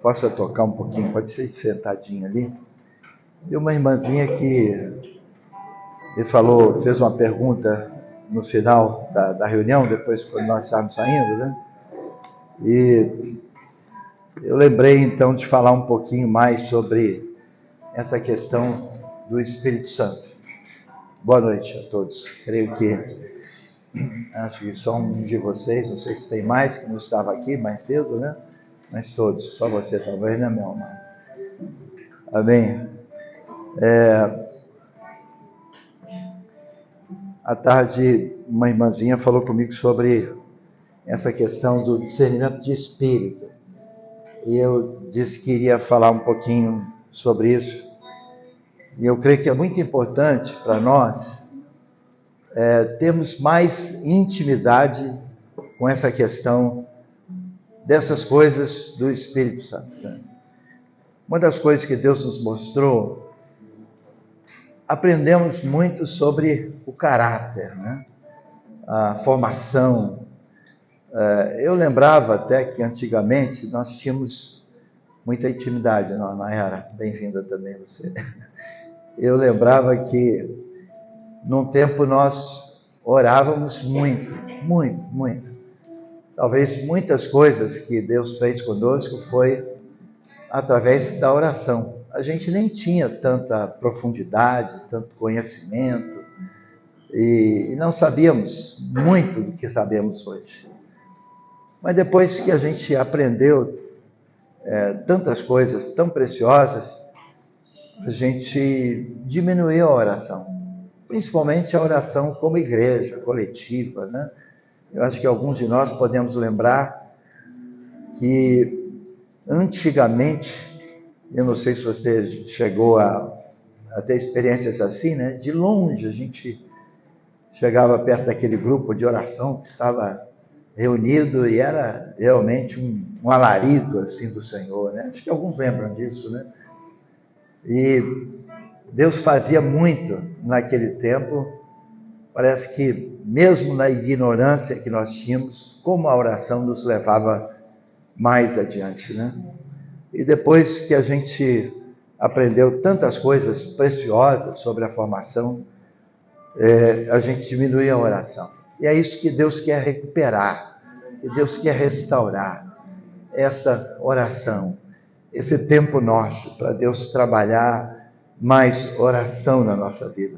possa tocar um pouquinho, pode ser sentadinho ali. E uma irmãzinha que me falou, fez uma pergunta no final da reunião, depois quando nós estávamos saindo, né? E eu lembrei então de falar um pouquinho mais sobre essa questão do Espírito Santo. Boa noite a todos. Creio que acho que só um de vocês, não sei se tem mais, que não estava aqui mais cedo, né? Mas todos, só você talvez, né, meu irmão? Amém. À tarde, uma irmãzinha falou comigo sobre essa questão do discernimento de espírito. E eu disse que iria falar um pouquinho sobre isso. E eu creio que é muito importante para nós termos mais intimidade com essa questão dessas coisas do Espírito Santo. Né? Uma das coisas que Deus nos mostrou, aprendemos muito sobre o caráter, né? A formação. Eu lembrava até que antigamente nós tínhamos muita intimidade, não era? Bem-vinda também você. Eu lembrava que num tempo nós orávamos muito. Talvez muitas coisas que Deus fez conosco foi através da oração. A gente nem tinha tanta profundidade, tanto conhecimento, e não sabíamos muito do que sabemos hoje. Mas depois que a gente aprendeu tantas coisas tão preciosas, a gente diminuiu a oração. Principalmente a oração como igreja, coletiva, né? Eu acho que alguns de nós podemos lembrar que antigamente, eu não sei se você chegou a ter experiências assim, né? De longe a gente chegava perto daquele grupo de oração que estava reunido e era realmente um alarido assim do Senhor, né? Acho que alguns lembram disso, né? E Deus fazia muito naquele tempo. Parece que mesmo na ignorância que nós tínhamos, como a oração nos levava mais adiante, né? E depois que a gente aprendeu tantas coisas preciosas sobre a formação, a gente diminuiu a oração. E é isso que Deus quer recuperar, que Deus quer restaurar, essa oração, esse tempo nosso, para Deus trabalhar mais oração na nossa vida.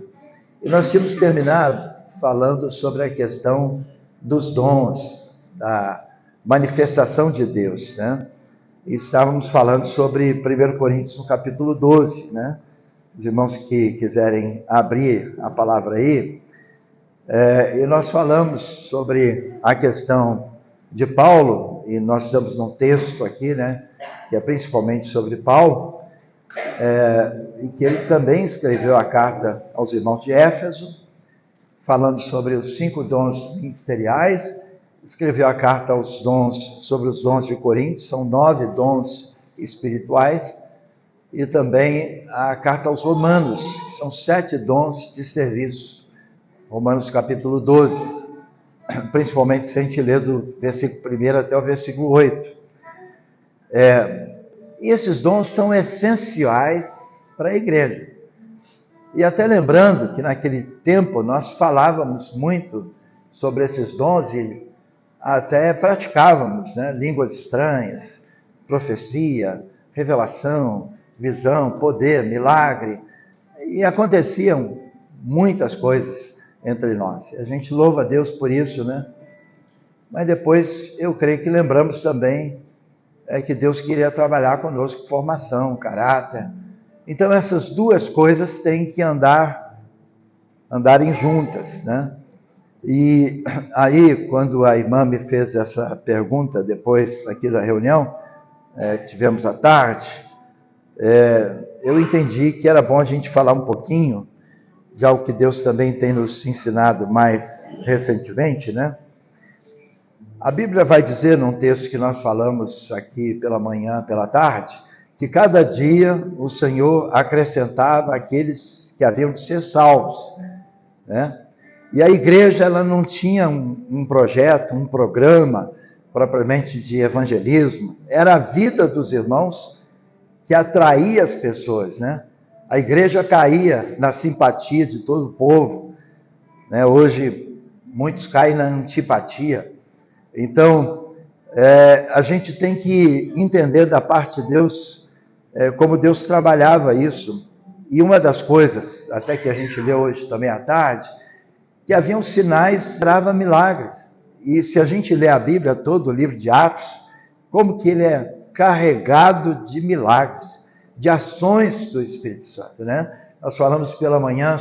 E nós tínhamos terminado falando sobre a questão dos dons, da manifestação de Deus, né? E estávamos falando sobre 1 Coríntios, no capítulo 12, né? Os irmãos que quiserem abrir a palavra aí, e nós falamos sobre a questão de Paulo, e nós estamos num texto aqui, né? Que é principalmente sobre Paulo, e que ele também escreveu a carta aos irmãos de Éfeso, falando sobre os 5 dons ministeriais, escreveu a carta aos dons, sobre os dons de Corinto, são 9 dons espirituais, e também a carta aos Romanos, que são 7 dons de serviço, Romanos capítulo 12, principalmente se a gente ler do versículo 1 até o versículo 8. E esses dons são essenciais para a igreja. E até lembrando que naquele tempo nós falávamos muito sobre esses dons e até praticávamos, né? Línguas estranhas, profecia, revelação, visão, poder, milagre. E aconteciam muitas coisas entre nós. A gente louva a Deus por isso, né? Mas depois eu creio que lembramos também que Deus queria trabalhar conosco formação, caráter. Então essas duas coisas têm que andarem juntas, né? E aí, quando a irmã me fez essa pergunta, depois aqui da reunião, que tivemos à tarde, eu entendi que era bom a gente falar um pouquinho de algo que Deus também tem nos ensinado mais recentemente, né? A Bíblia vai dizer, num texto que nós falamos aqui pela manhã, pela tarde, que cada dia o Senhor acrescentava aqueles que haviam de ser salvos, né? E a igreja, ela não tinha um projeto, um programa propriamente de evangelismo, era a vida dos irmãos que atraía as pessoas, né? A igreja caía na simpatia de todo o povo, né? Hoje, muitos caem na antipatia. Então, a gente tem que entender da parte de Deus como Deus trabalhava isso. E uma das coisas, até que a gente lê hoje também à tarde, que haviam sinais que gravam milagres. E se a gente lê a Bíblia, todo o livro de Atos, como que ele é carregado de milagres, de ações do Espírito Santo, né? Nós falamos pela manhã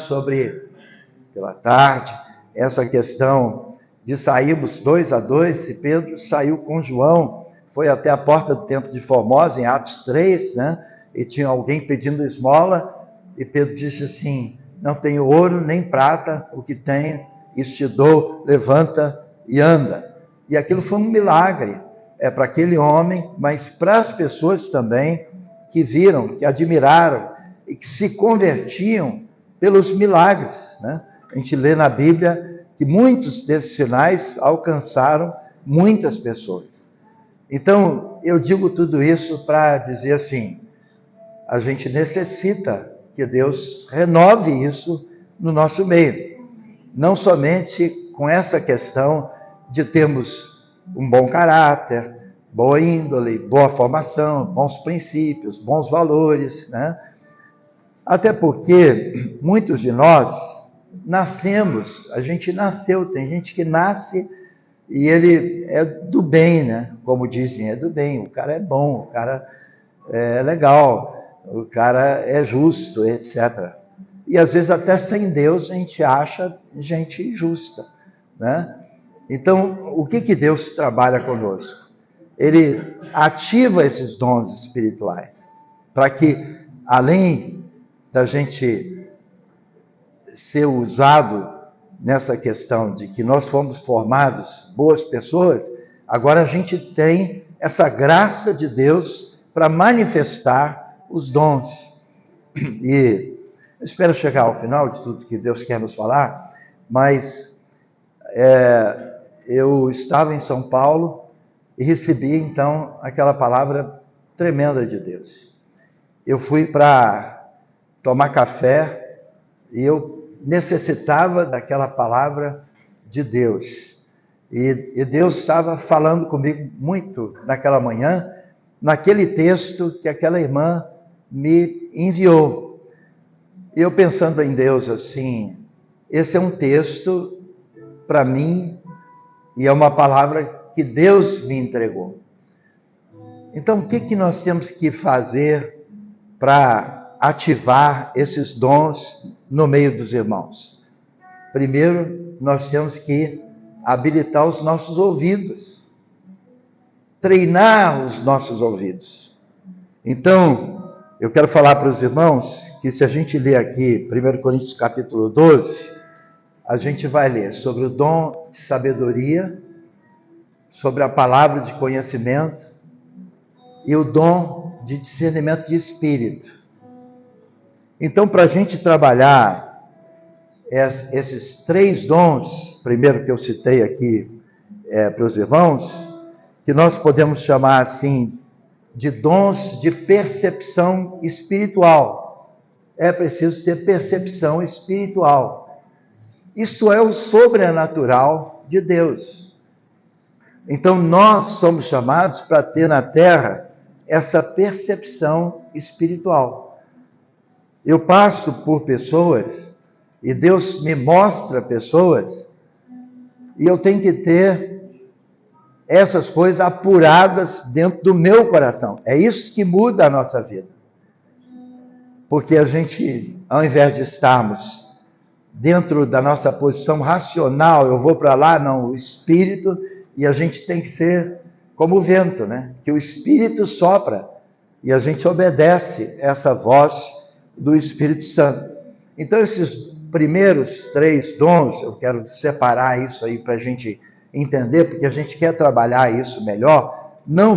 pela tarde, essa questão de sairmos 2 a 2, e Pedro saiu com João, foi até a porta do templo de Formosa, em Atos 3, né? E tinha alguém pedindo esmola, e Pedro disse assim: não tenho ouro nem prata, o que tenho, isso te dou, levanta e anda. E aquilo foi um milagre, para aquele homem, mas para as pessoas também que viram, que admiraram e que se convertiam pelos milagres, né? A gente lê na Bíblia que muitos desses sinais alcançaram muitas pessoas. Então, eu digo tudo isso para dizer assim, a gente necessita que Deus renove isso no nosso meio. Não somente com essa questão de termos um bom caráter, boa índole, boa formação, bons princípios, bons valores, né? Até porque muitos de nós nascemos, a gente nasceu, tem gente que nasce e ele é do bem, né? Como dizem, é do bem, o cara é bom, o cara é legal, o cara é justo, etc. E às vezes até sem Deus a gente acha gente justa, né? Então, o que Deus trabalha conosco? Ele ativa esses dons espirituais, para que, além da gente ser usado nessa questão de que nós fomos formados boas pessoas, agora a gente tem essa graça de Deus para manifestar os dons. E eu espero chegar ao final de tudo que Deus quer nos falar, mas eu estava em São Paulo e recebi então aquela palavra tremenda de Deus. Eu fui para tomar café e eu necessitava daquela palavra de Deus. E Deus estava falando comigo muito naquela manhã, naquele texto que aquela irmã me enviou. E eu pensando em Deus assim, esse é um texto para mim e é uma palavra que Deus me entregou. Então, o que nós temos que fazer para ativar esses dons no meio dos irmãos? Primeiro, nós temos que habilitar os nossos ouvidos, treinar os nossos ouvidos. Então, eu quero falar para os irmãos que se a gente ler aqui 1 Coríntios capítulo 12, a gente vai ler sobre o dom de sabedoria, sobre a palavra de conhecimento e o dom de discernimento de espírito. Então, para a gente trabalhar esses 3 dons, primeiro que eu citei aqui para os irmãos, que nós podemos chamar assim de dons de percepção espiritual. É preciso ter percepção espiritual. Isto é o sobrenatural de Deus. Então, nós somos chamados para ter na terra essa percepção espiritual. Eu passo por pessoas e Deus me mostra pessoas e eu tenho que ter essas coisas apuradas dentro do meu coração. É isso que muda a nossa vida. Porque a gente, ao invés de estarmos dentro da nossa posição racional, eu vou para lá, não, o Espírito, e a gente tem que ser como o vento, né? Que o Espírito sopra e a gente obedece essa voz do Espírito Santo. Então, esses primeiros 3 dons, eu quero separar isso aí para a gente entender, porque a gente quer trabalhar isso melhor. Não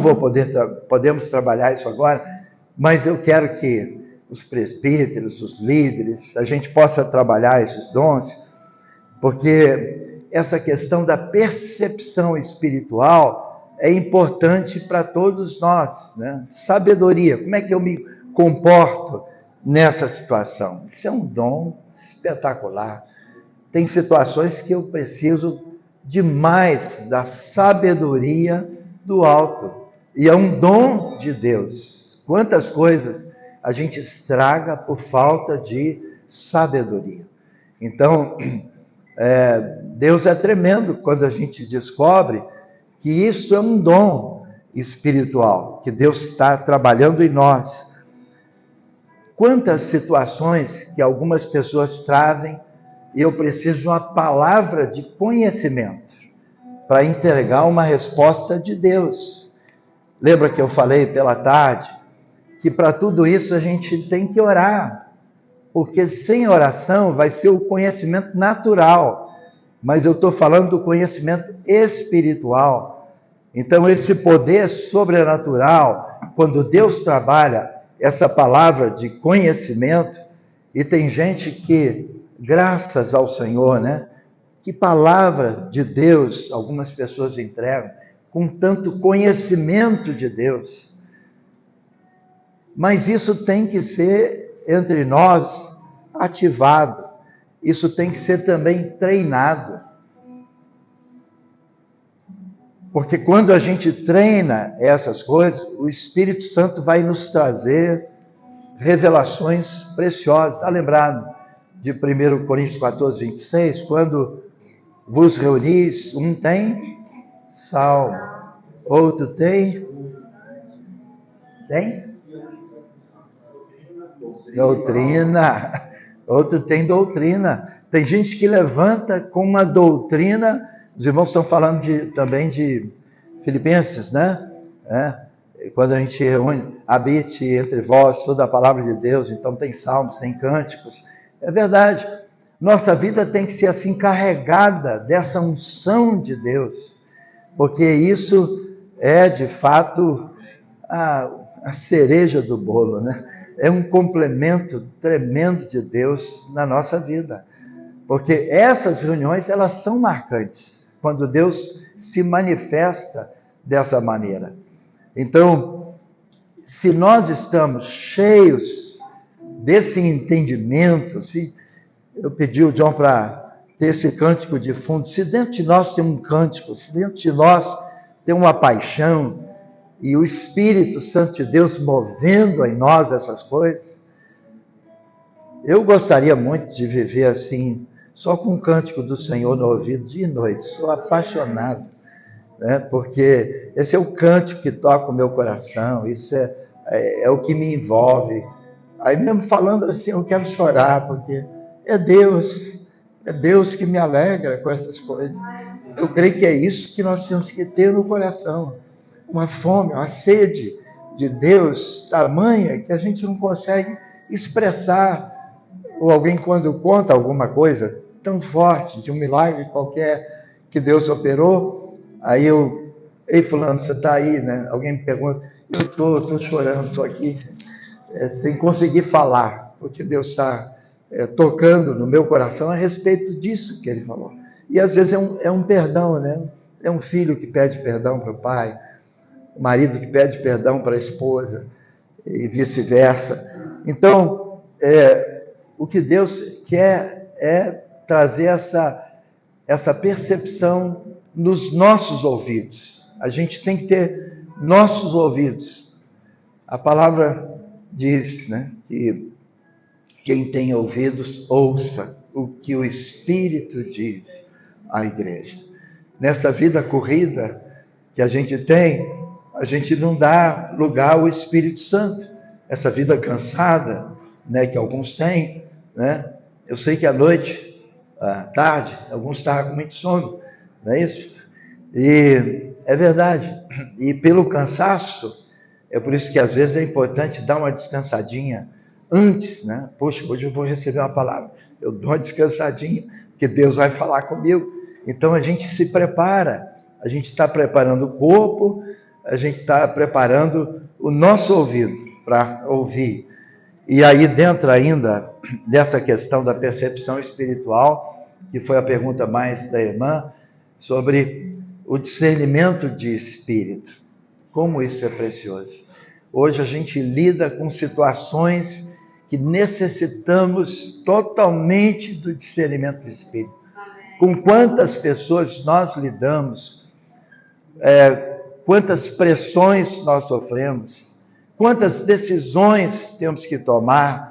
podemos trabalhar isso agora, mas eu quero que os presbíteros, os líderes, a gente possa trabalhar esses dons, porque essa questão da percepção espiritual é importante para todos nós, né? Sabedoria, como é que eu me comporto nessa situação? Isso é um dom espetacular. Tem situações que eu preciso demais da sabedoria do alto. E é um dom de Deus. Quantas coisas a gente estraga por falta de sabedoria. Então, Deus é tremendo quando a gente descobre que isso é um dom espiritual, que Deus está trabalhando em nós. Quantas situações que algumas pessoas trazem e eu preciso de uma palavra de conhecimento para entregar uma resposta de Deus. Lembra que eu falei pela tarde que para tudo isso a gente tem que orar, porque sem oração vai ser o conhecimento natural, mas eu estou falando do conhecimento espiritual. Então esse poder sobrenatural, quando Deus trabalha essa palavra de conhecimento, e tem gente que, graças ao Senhor, né? Que palavra de Deus algumas pessoas entregam, com tanto conhecimento de Deus. Mas isso tem que ser, entre nós, ativado. Isso tem que ser também treinado. Porque quando a gente treina essas coisas, o Espírito Santo vai nos trazer revelações preciosas. Está lembrado de 1 Coríntios 14, 26? Quando vos reunis, um tem salmo, outro tem doutrina, outro tem doutrina. Tem gente que levanta com uma doutrina. Os irmãos estão falando também de Filipenses, né? Quando a gente reúne, habite entre vós toda a palavra de Deus, então tem salmos, tem cânticos. É verdade. Nossa vida tem que ser assim, carregada dessa unção de Deus, porque isso é de fato a cereja do bolo, né? É um complemento tremendo de Deus na nossa vida, porque essas reuniões, elas são marcantes, quando Deus se manifesta dessa maneira. Então, se nós estamos cheios desse entendimento, eu pedi o John para ter esse cântico de fundo, se dentro de nós tem um cântico, se dentro de nós tem uma paixão, e o Espírito Santo de Deus movendo em nós essas coisas, eu gostaria muito de viver assim, só com o cântico do Senhor no ouvido dia e noite. Sou apaixonado, né? Porque esse é o cântico que toca o meu coração, isso é o que me envolve. Aí mesmo falando assim, eu quero chorar, porque é Deus que me alegra com essas coisas. Eu creio que é isso que nós temos que ter no coração, uma fome, uma sede de Deus tamanha que a gente não consegue expressar. Ou alguém quando conta alguma coisa tão forte, de um milagre qualquer que Deus operou, aí ei fulano, você está aí, né? Alguém me pergunta, eu estou chorando, estou aqui, sem conseguir falar, porque Deus está tocando no meu coração a respeito disso que ele falou. E às vezes é um perdão, né? É um filho que pede perdão para o pai, o marido que pede perdão para a esposa, e vice-versa. Então, o que Deus quer é trazer essa percepção nos nossos ouvidos. A gente tem que ter nossos ouvidos. A palavra diz, né, que quem tem ouvidos, ouça o que o Espírito diz à igreja. Nessa vida corrida que a gente tem, a gente não dá lugar ao Espírito Santo. Essa vida cansada, né, que alguns têm, né? Eu sei que à noite, à tarde, alguns estavam com muito sono, não é isso? E é verdade. E pelo cansaço, é por isso que às vezes é importante dar uma descansadinha antes, né? Poxa, hoje eu vou receber uma palavra. Eu dou uma descansadinha, porque Deus vai falar comigo. Então a gente se prepara. A gente está preparando o corpo, a gente está preparando o nosso ouvido para ouvir. E aí dentro ainda dessa questão da percepção espiritual, que foi a pergunta mais da irmã, sobre o discernimento de espírito. Como isso é precioso. Hoje a gente lida com situações que necessitamos totalmente do discernimento do espírito. Com quantas pessoas nós lidamos, quantas pressões nós sofremos, quantas decisões temos que tomar,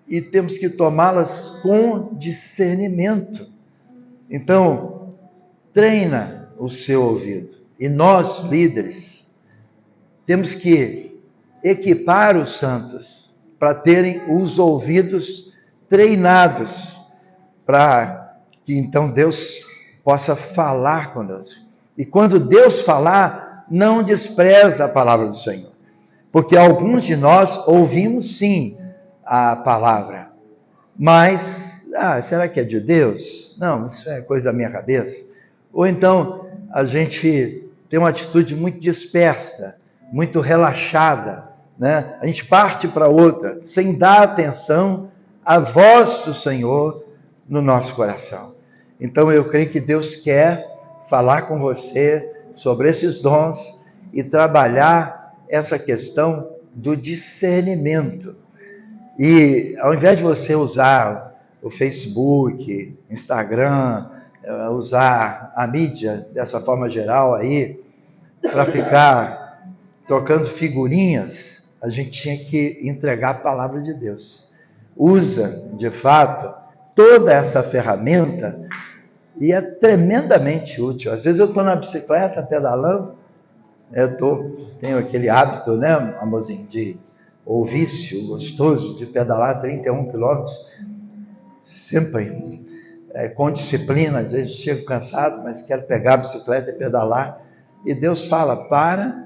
e temos que tomá-las com discernimento. Então, treina o seu ouvido. E nós, líderes, temos que equipar os santos para terem os ouvidos treinados, para que então Deus possa falar conosco. E quando Deus falar, não despreza a palavra do Senhor. Porque alguns de nós ouvimos sim a palavra, mas, será que é de Deus? Não, isso é coisa da minha cabeça. Ou então, a gente tem uma atitude muito dispersa, muito relaxada, né? A gente parte para outra, sem dar atenção à voz do Senhor no nosso coração. Então, eu creio que Deus quer falar com você sobre esses dons e trabalhar essa questão do discernimento. E ao invés de você usar o Facebook, Instagram, usar a mídia dessa forma geral aí, para ficar trocando figurinhas, a gente tinha que entregar a palavra de Deus. Usa, de fato, toda essa ferramenta e é tremendamente útil. Às vezes eu estou na bicicleta pedalando, tenho aquele hábito, né, amorzinho, ou vício gostoso de pedalar 31 quilômetros, sempre com disciplina. Às vezes chego cansado, mas quero pegar a bicicleta e pedalar, e Deus fala, para,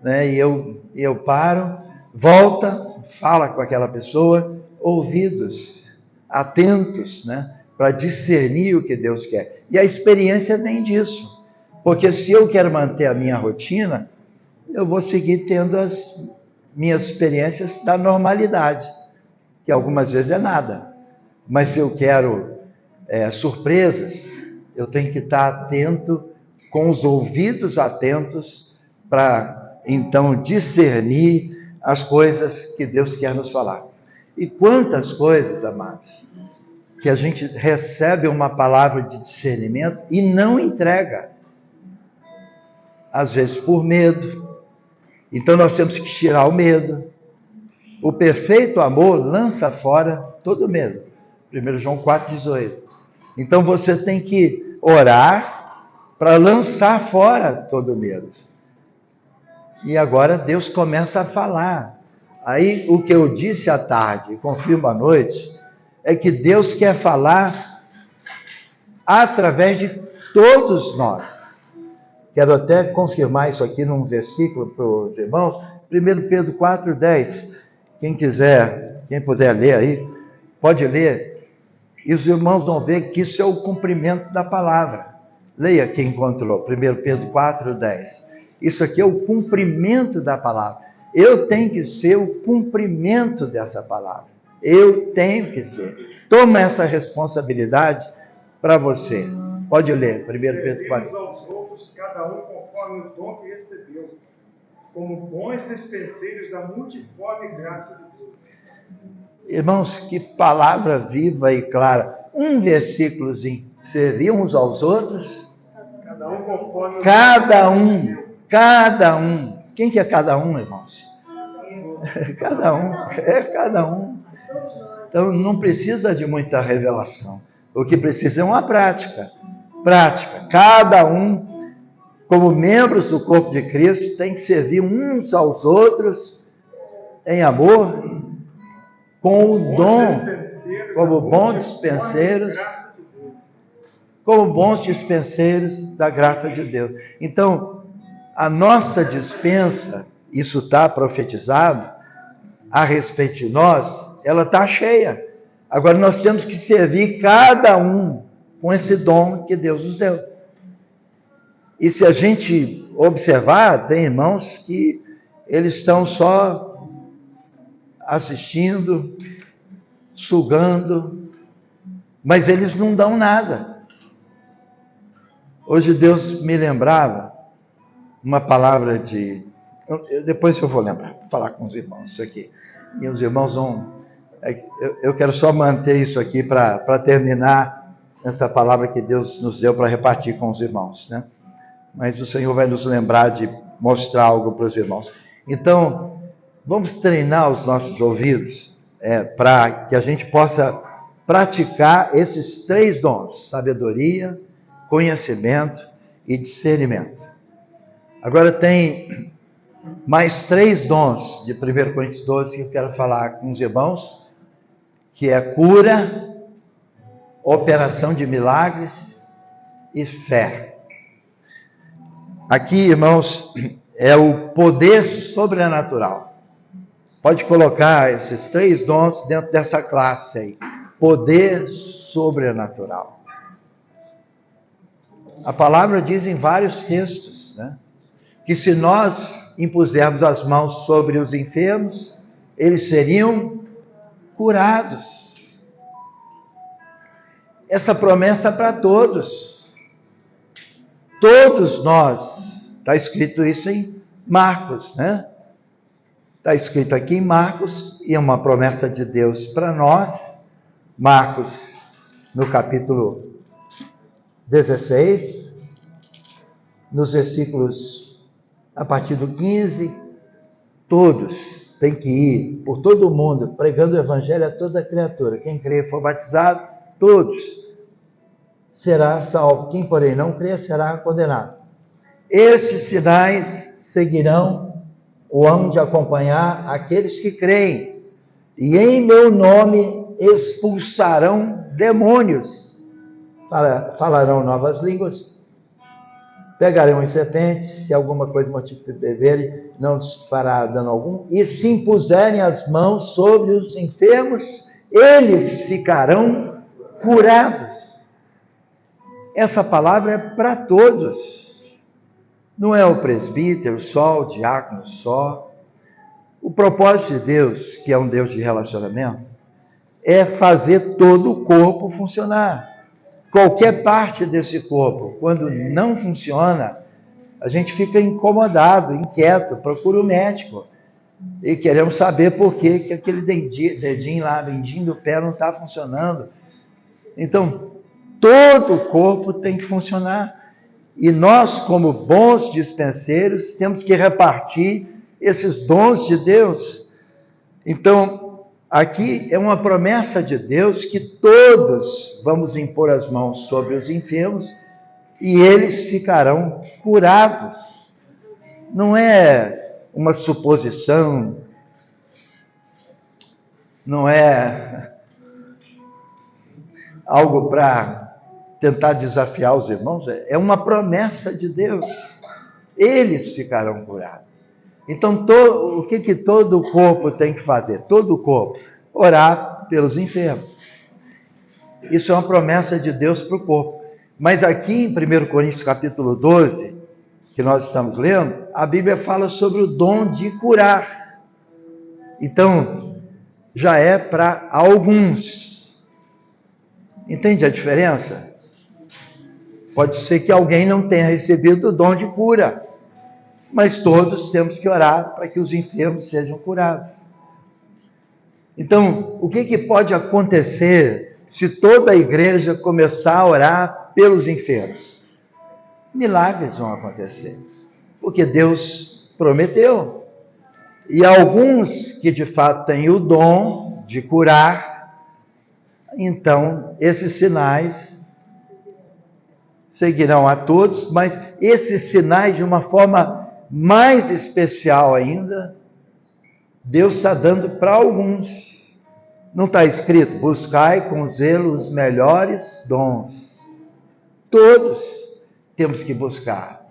né, e eu paro, volta, fala com aquela pessoa, ouvidos atentos, né, para discernir o que Deus quer. E a experiência vem disso, porque se eu quero manter a minha rotina, eu vou seguir tendo as minhas experiências da normalidade, que algumas vezes é nada. Mas se eu quero surpresas, eu tenho que estar atento, com os ouvidos atentos, para então discernir as coisas que Deus quer nos falar. E quantas coisas, amados, que a gente recebe uma palavra de discernimento e não entrega. Às vezes por medo. Então nós temos que tirar o medo. O perfeito amor lança fora todo medo. 1 João 4,18. Então você tem que orar para lançar fora todo medo. E agora Deus começa a falar. Aí o que eu disse à tarde, e confirmo à noite, é que Deus quer falar através de todos nós. Quero até confirmar isso aqui num versículo para os irmãos. 1 Pedro 4,10. Quem quiser, quem puder ler aí, pode ler. E os irmãos vão ver que isso é o cumprimento da palavra. Leia quem encontrou. 1 Pedro 4,10. Isso aqui é o cumprimento da palavra. Eu tenho que ser o cumprimento dessa palavra. Eu tenho que ser. Toma essa responsabilidade para você. Pode ler, 1 Pedro 4. Aos outros, cada um conforme o dom que recebeu, como bons despenseiros da multiforme graça de Deus. Irmãos, que palavra viva e clara. Um versículozinho. Servir uns aos outros. Cada um conforme o Cada um. Quem que é cada um, irmãos? Cada um. É cada um. Então não precisa de muita revelação. O que precisa é uma prática. Prática. Cada um, como membros do corpo de Cristo, tem que servir uns aos outros em amor, com o dom, como bons dispenseiros da graça de Deus. Então, a nossa dispensa, isso está profetizado a respeito de nós, ela está cheia. Agora nós temos que servir cada um com esse dom que Deus nos deu. E se a gente observar, tem irmãos que eles estão só assistindo, sugando, mas eles não dão nada. Hoje Deus me lembrava uma palavra depois eu vou lembrar, vou falar com os irmãos isso aqui. E os irmãos vão... Eu quero só manter isso aqui para terminar essa palavra que Deus nos deu para repartir com os irmãos, né? Mas o Senhor vai nos lembrar de mostrar algo para os irmãos. Então, vamos treinar os nossos ouvidos para que a gente possa praticar esses 3 dons: sabedoria, conhecimento e discernimento. Agora tem mais 3 dons de 1 Coríntios 12 que eu quero falar com os irmãos, que é cura, operação de milagres e fé. Aqui, irmãos, é o poder sobrenatural. Pode colocar esses 3 dons dentro dessa classe aí. Poder sobrenatural. A palavra diz em vários textos, né, que se nós impusermos as mãos sobre os enfermos, eles seriam curados. Essa promessa é para todos. Todos nós. Está escrito isso em Marcos, né? Está escrito aqui em Marcos, e é uma promessa de Deus para nós. Marcos, no capítulo 16, nos versículos a partir do 15, todos têm que ir por todo o mundo, pregando o evangelho a toda criatura. Quem crer e for batizado, todos será salvo. Quem, porém, não crer, será condenado. Estes sinais seguirão ou hão de acompanhar aqueles que creem, e em meu nome expulsarão demônios, falarão novas línguas, pegarão as serpentes, se alguma coisa motivo de beberem, não lhes fará dano algum, e se impuserem as mãos sobre os enfermos, eles ficarão curados. Essa palavra é para todos. Não é o presbítero só, o diácono só. O propósito de Deus, que é um Deus de relacionamento, é fazer todo o corpo funcionar. Qualquer parte desse corpo, quando não funciona, a gente fica incomodado, inquieto, procura o médico. E queremos saber por que aquele dedinho lá, mindinho do pé, não está funcionando. Então, todo o corpo tem que funcionar. E nós, como bons dispenseiros, temos que repartir esses dons de Deus. Então, aqui é uma promessa de Deus que todos vamos impor as mãos sobre os enfermos e eles ficarão curados. Não é uma suposição, não é algo para tentar desafiar os irmãos, é uma promessa de Deus. Eles ficarão curados. Então, o que todo o corpo tem que fazer? Todo o corpo, orar pelos enfermos. Isso é uma promessa de Deus para o corpo. Mas aqui em 1 Coríntios capítulo 12, que nós estamos lendo, a Bíblia fala sobre o dom de curar. Então, já é para alguns. Entende a diferença? Pode ser que alguém não tenha recebido o dom de cura, mas todos temos que orar para que os enfermos sejam curados. Então, o que pode acontecer se toda a igreja começar a orar pelos enfermos? Milagres vão acontecer, porque Deus prometeu. E alguns que de fato têm o dom de curar, então esses sinais seguirão a todos, mas esses sinais de uma forma mais especial ainda, Deus está dando para alguns. Não está escrito, buscai com zelo os melhores dons. Todos temos que buscar.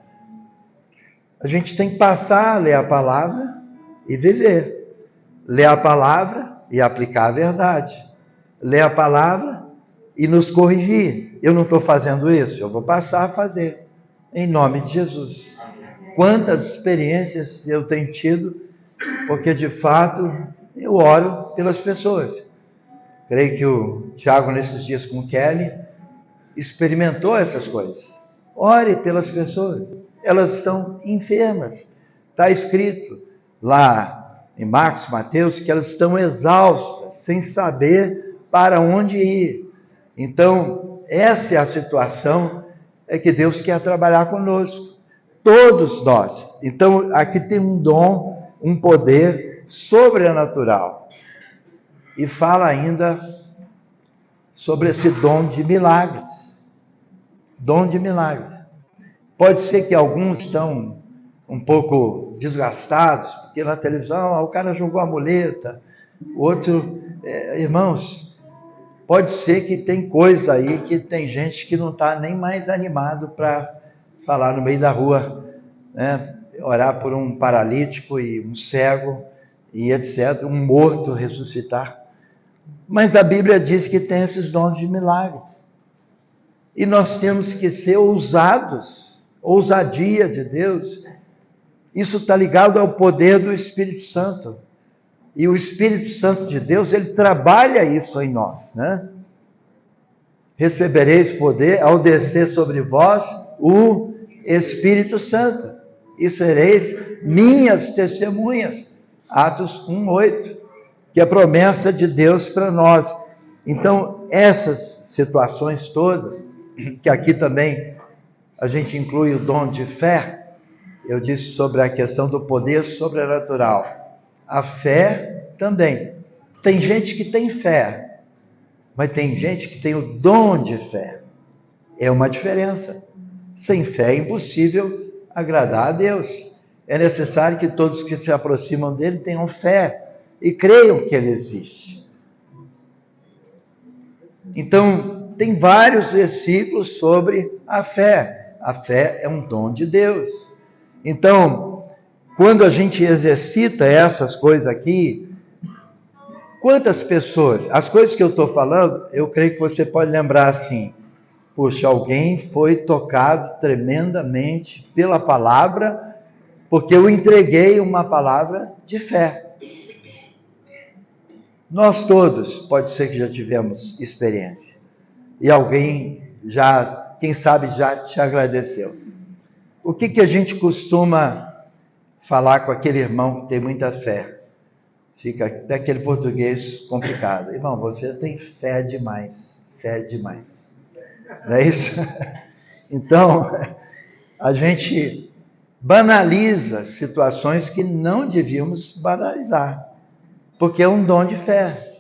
A gente tem que passar a ler a palavra e viver. Ler a palavra e aplicar a verdade. Ler a palavra e nos corrigir. Eu não estou fazendo isso, eu vou passar a fazer, em nome de Jesus. Quantas experiências eu tenho tido, porque de fato eu oro pelas pessoas. Creio que o Tiago, nesses dias com o Kelly, experimentou essas coisas. Ore pelas pessoas. Elas estão enfermas. Está escrito lá em Marcos, Mateus, que elas estão exaustas, sem saber para onde ir. Então, essa é a situação que Deus quer trabalhar conosco. Todos nós. Então, aqui tem um dom, um poder sobrenatural. E fala ainda sobre esse dom de milagres. Dom de milagres. Pode ser que alguns estão um pouco desgastados, porque na televisão o cara jogou a muleta, o outro... irmãos, pode ser que tem coisa aí que tem gente que não está nem mais animado para falar no meio da rua, né? Orar por um paralítico e um cego e etc., um morto ressuscitar. Mas a Bíblia diz que tem esses dons de milagres. E nós temos que ser ousados, ousadia de Deus. Isso está ligado ao poder do Espírito Santo. E o Espírito Santo de Deus, ele trabalha isso em nós, né? Recebereis poder ao descer sobre vós o Espírito Santo, e sereis minhas testemunhas. Atos 1:8, que é a promessa de Deus para nós. Então, essas situações todas, que aqui também a gente inclui o dom de fé, eu disse sobre a questão do poder sobrenatural. A fé também. Tem gente que tem fé, mas tem gente que tem o dom de fé. É uma diferença. Sem fé é impossível agradar a Deus. É necessário que todos que se aproximam dele tenham fé e creiam que ele existe. Então, tem vários versículos sobre a fé. A fé é um dom de Deus. Então, quando a gente exercita essas coisas aqui, quantas pessoas, as coisas que eu estou falando, eu creio que você pode lembrar assim: puxa, alguém foi tocado tremendamente pela palavra, porque eu entreguei uma palavra de fé. Nós todos, pode ser que já tivemos experiência. E alguém já, quem sabe, já te agradeceu. O que a gente costuma falar com aquele irmão que tem muita fé? Fica até aquele português complicado. Irmão, você tem fé demais. Fé demais. Não é isso? Então, a gente banaliza situações que não devíamos banalizar, porque é um dom de fé.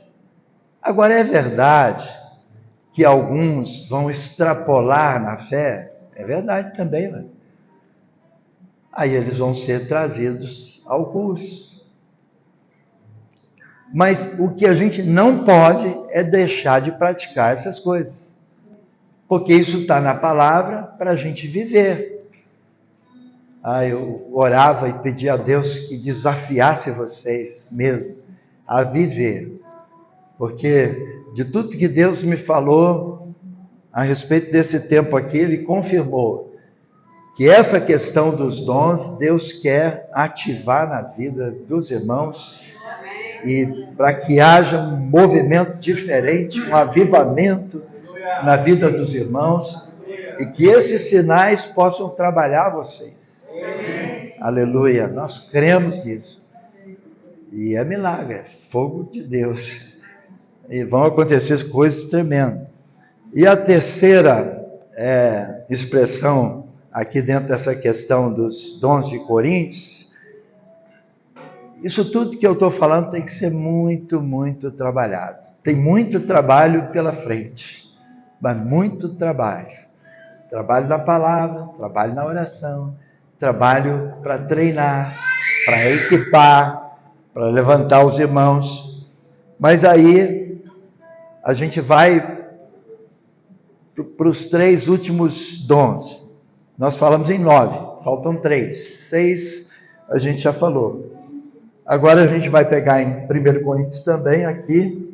Agora, é verdade que alguns vão extrapolar na fé? É verdade também, né? Aí eles vão ser trazidos ao curso. Mas o que a gente não pode é deixar de praticar essas coisas, porque isso está na palavra para a gente viver. Eu orava e pedia a Deus que desafiasse vocês mesmo a viver, porque de tudo que Deus me falou a respeito desse tempo aqui, Ele confirmou que essa questão dos dons, Deus quer ativar na vida dos irmãos, e para que haja um movimento diferente, um avivamento na vida dos irmãos, e que esses sinais possam trabalhar vocês. Aleluia, nós cremos nisso. E é milagre, é fogo de Deus. E vão acontecer coisas tremendas. E a terceira expressão aqui dentro dessa questão dos dons de Coríntios, isso tudo que eu estou falando tem que ser muito, muito trabalhado. Tem muito trabalho pela frente, mas muito trabalho. Trabalho na palavra, trabalho na oração, trabalho para treinar, para equipar, para levantar os irmãos. Mas aí a gente vai para os 3 últimos dons. Nós falamos em 9, faltam 3. 6 a gente já falou. Agora a gente vai pegar em 1 Coríntios também, aqui,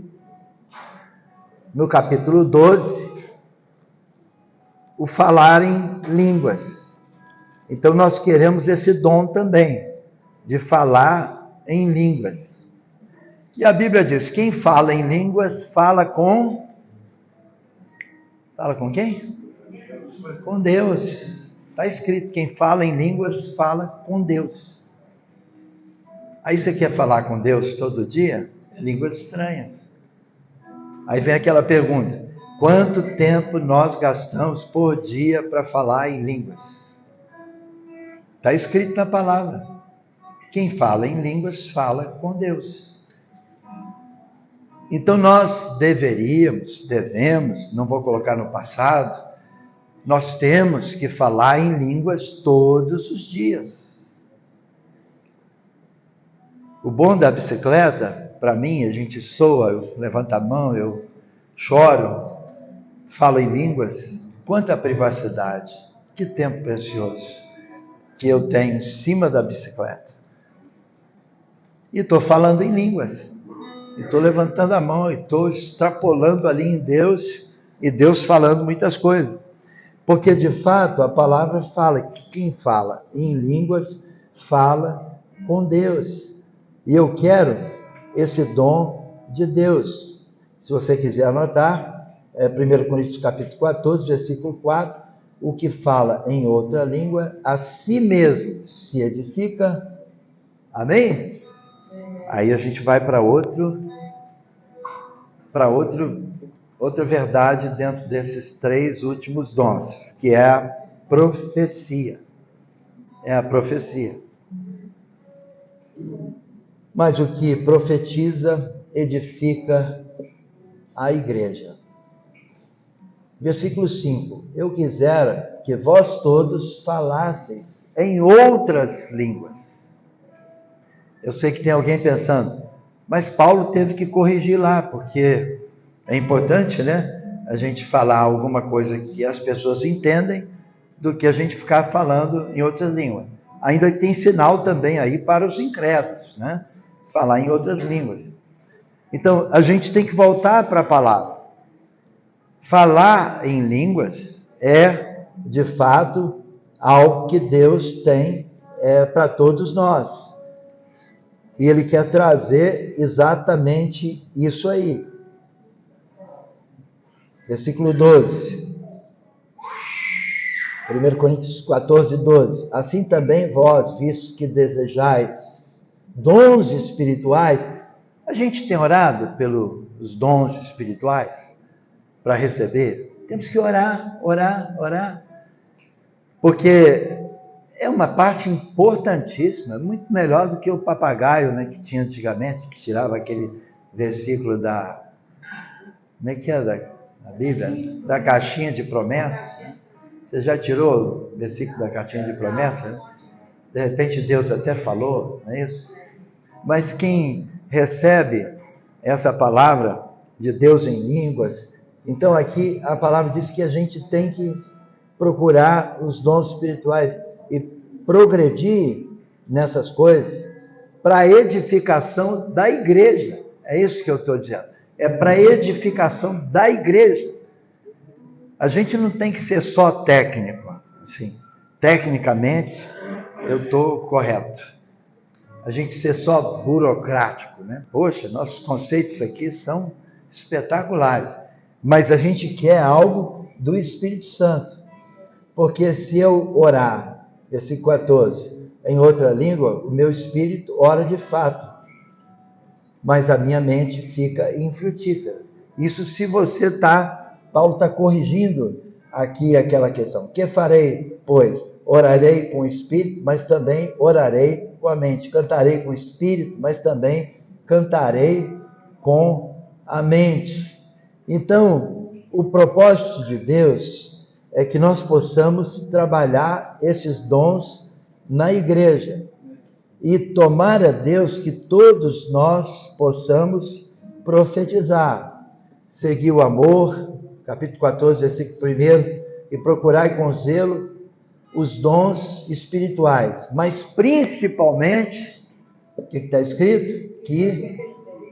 no capítulo 12, o falar em línguas. Então nós queremos esse dom também, de falar em línguas. E a Bíblia diz, quem fala em línguas, fala com... Fala com quem? Com Deus. Está escrito, quem fala em línguas fala com Deus. Aí você quer falar com Deus todo dia? Línguas estranhas. Aí vem aquela pergunta, quanto tempo nós gastamos por dia para falar em línguas? Está escrito na palavra. Quem fala em línguas fala com Deus. Então nós devemos, não vou colocar no passado, nós temos que falar em línguas todos os dias. O bom da bicicleta, para mim, a gente soa, eu levanto a mão, eu choro, falo em línguas, quanta privacidade, que tempo precioso que eu tenho em cima da bicicleta. E estou falando em línguas. Estou levantando a mão e estou extrapolando ali em Deus, e Deus falando muitas coisas. Porque, de fato, a palavra fala que quem fala em línguas fala com Deus. E eu quero esse dom de Deus. Se você quiser anotar, 1 Coríntios capítulo 14, versículo 4, o que fala em outra língua, a si mesmo se edifica. Amém? Aí a gente vai para outra verdade dentro desses 3 últimos dons, que é a profecia. É a profecia. Mas o que profetiza, edifica a igreja. Versículo 5. Eu quisera que vós todos falasseis em outras línguas. Eu sei que tem alguém pensando, mas Paulo teve que corrigir lá, porque é importante, né? A gente falar alguma coisa que as pessoas entendem, do que a gente ficar falando em outras línguas. Ainda tem sinal também aí para os incrédulos, né? Falar em outras línguas. Então, a gente tem que voltar para a palavra. Falar em línguas é, de fato, algo que Deus tem para todos nós. E Ele quer trazer exatamente isso aí. Versículo 12. 1 Coríntios 14, 12. Assim também vós, visto que desejais dons espirituais, a gente tem orado pelos dons espirituais para receber? Temos que orar. Porque é uma parte importantíssima, muito melhor do que o papagaio, né, que tinha antigamente, que tirava aquele versículo da... Como é que é da Bíblia? Da caixinha de promessas. Você já tirou o versículo da caixinha de promessas? De repente Deus até falou, não é isso? Mas quem recebe essa palavra de Deus em línguas, então aqui a palavra diz que a gente tem que procurar os dons espirituais e progredir nessas coisas para a edificação da igreja. É isso que eu estou dizendo. É para a edificação da igreja. A gente não tem que ser só técnico. Assim, tecnicamente, eu estou correto. A gente ser só burocrático, né? Poxa, nossos conceitos aqui são espetaculares. Mas a gente quer algo do Espírito Santo. Porque se eu orar, versículo 14, em outra língua, o meu espírito ora de fato, mas a minha mente fica infrutífera. Isso se você Paulo está corrigindo aqui aquela questão. Que farei, pois? Orarei com o espírito, mas também orarei com a mente. Cantarei com o espírito, mas também cantarei com a mente. Então, o propósito de Deus é que nós possamos trabalhar esses dons na igreja e tomar a Deus que todos nós possamos profetizar, seguir o amor, capítulo 14, versículo 1, e procurar com zelo os dons espirituais, mas principalmente, o que está escrito? Que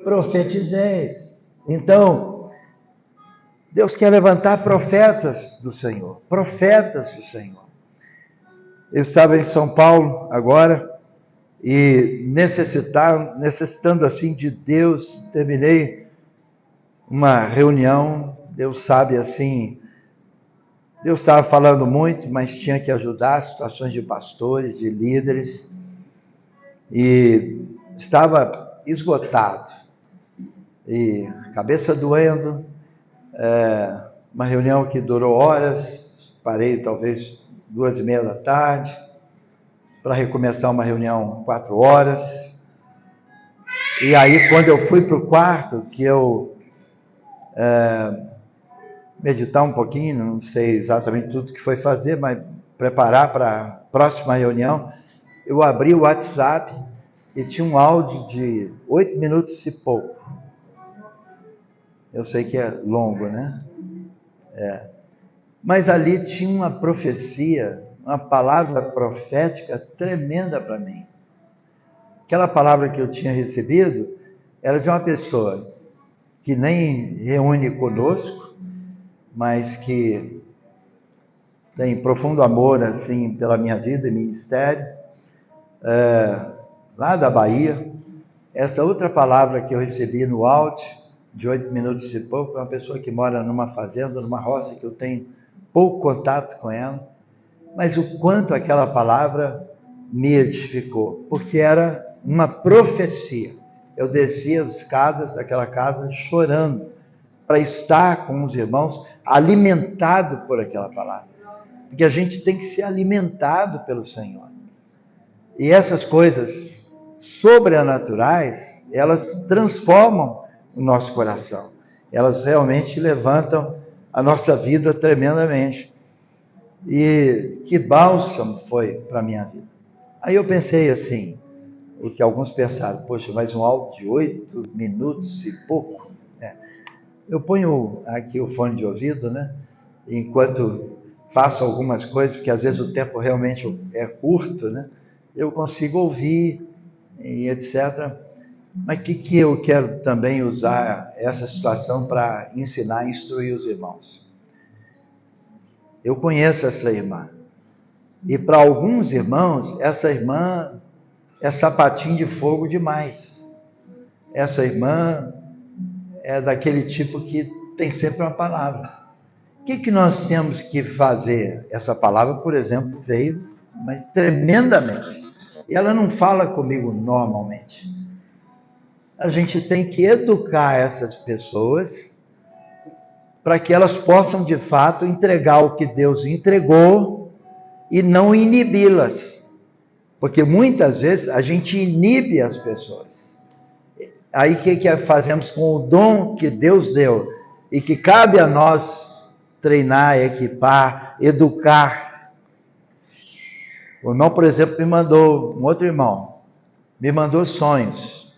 profetizeis. Então, Deus quer levantar profetas do Senhor. Eu estava em São Paulo agora e necessitando assim de Deus, terminei uma reunião, Deus sabe assim, Deus estava falando muito, mas tinha que ajudar situações de pastores, de líderes, e estava esgotado, e cabeça doendo, uma reunião que durou horas, parei talvez 2:30 da tarde, para recomeçar uma reunião 4 horas, e aí quando eu fui para o quarto, que eu meditar um pouquinho, não sei exatamente tudo que foi fazer, mas preparar para a próxima reunião, eu abri o WhatsApp e tinha um áudio de 8 minutos e pouco. Eu sei que é longo, né? Mas ali tinha uma profecia, uma palavra profética tremenda para mim. Aquela palavra que eu tinha recebido era de uma pessoa que nem reúne conosco, mas que tem profundo amor assim pela minha vida e ministério, lá da Bahia. Essa outra palavra que eu recebi no áudio, de 8 minutos e pouco, é uma pessoa que mora numa fazenda, numa roça, que eu tenho pouco contato com ela, mas o quanto aquela palavra me edificou, porque era uma profecia. Eu descia as escadas daquela casa chorando, para estar com os irmãos, alimentado por aquela palavra. Porque a gente tem que ser alimentado pelo Senhor. E essas coisas sobrenaturais, elas transformam o nosso coração. Elas realmente levantam a nossa vida tremendamente. E que bálsamo foi para a minha vida. Aí eu pensei assim, o que alguns pensaram, poxa, mas um áudio de 8 minutos e pouco. Eu ponho aqui o fone de ouvido, né? Enquanto faço algumas coisas, porque às vezes o tempo realmente é curto, né? Eu consigo ouvir e etc. Mas o que eu quero também usar essa situação para ensinar e instruir os irmãos? Eu conheço essa irmã. E para alguns irmãos, essa irmã é sapatinho de fogo demais. Essa irmã é daquele tipo que tem sempre uma palavra. O que nós temos que fazer? Essa palavra, por exemplo, veio mas tremendamente. E ela não fala comigo normalmente. A gente tem que educar essas pessoas para que elas possam, de fato, entregar o que Deus entregou e não inibi-las. Porque muitas vezes a gente inibe as pessoas. Aí o que fazemos com o dom que Deus deu e que cabe a nós treinar, equipar, educar? O irmão, por exemplo, um outro irmão, me mandou sonhos.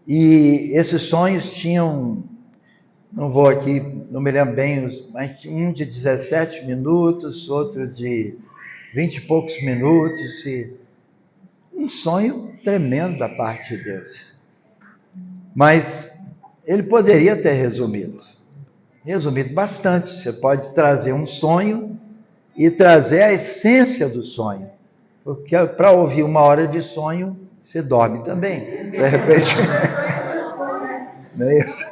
E esses sonhos tinham, não vou aqui, não me lembro bem, mas um de 17 minutos, outro de 20 e poucos minutos. E um sonho tremendo da parte de Deus. Mas ele poderia ter resumido bastante. Você pode trazer um sonho e trazer a essência do sonho. Porque para ouvir 1 hora de sonho, você dorme também. De repente. Não é isso?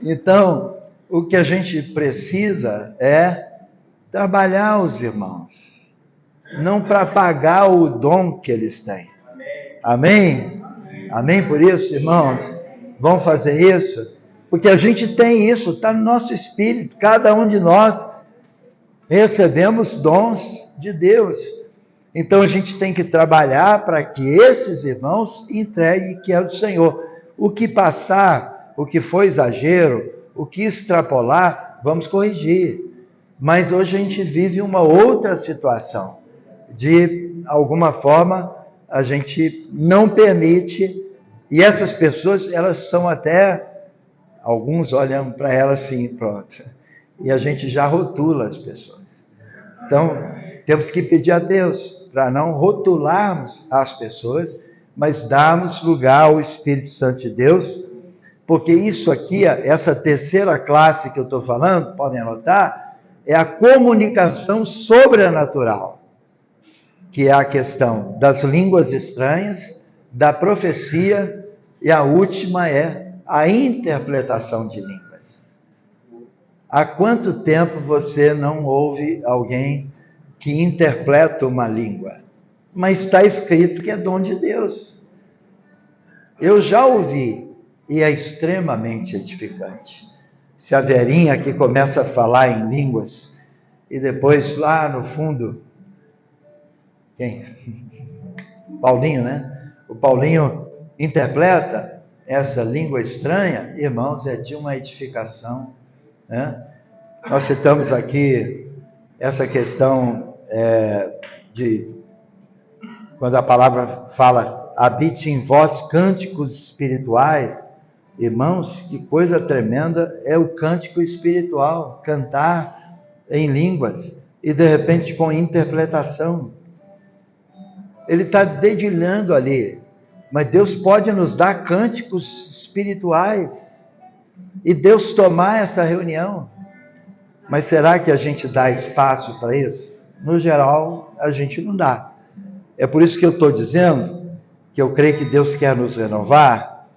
Então, o que a gente precisa é trabalhar os irmãos. Não para pagar o dom que eles têm. Amém? Amém por isso, irmãos? Vamos fazer isso? Porque a gente tem isso, está no nosso espírito. Cada um de nós recebemos dons de Deus. Então a gente tem que trabalhar para que esses irmãos entreguem que é do Senhor. O que passar, o que for exagero, o que extrapolar, vamos corrigir. Mas hoje a gente vive uma outra situação. De alguma forma, a gente não permite, e essas pessoas, elas são até, alguns olham para elas assim, pronto, e a gente já rotula as pessoas. Então, temos que pedir a Deus para não rotularmos as pessoas, mas darmos lugar ao Espírito Santo de Deus, porque isso aqui, essa terceira classe que eu estou falando, podem anotar, é a comunicação sobrenatural, que é a questão das línguas estranhas, da profecia, e a última é a interpretação de línguas. Há quanto tempo você não ouve alguém que interpreta uma língua? Mas está escrito que é dom de Deus. Eu já ouvi e é extremamente edificante. Se a Verinha que começa a falar em línguas e depois lá no fundo, quem? Paulinho, né? O Paulinho interpreta essa língua estranha, irmãos, é de uma edificação, né? Nós citamos aqui essa questão de quando a palavra fala, habite em vós cânticos espirituais. Irmãos, que coisa tremenda é o cântico espiritual, cantar em línguas e de repente com interpretação. Ele está dedilhando ali, mas Deus pode nos dar cânticos espirituais e Deus tomar essa reunião. Mas será que a gente dá espaço para isso? No geral, a gente não dá. É por isso que eu estou dizendo que eu creio que Deus quer nos renovar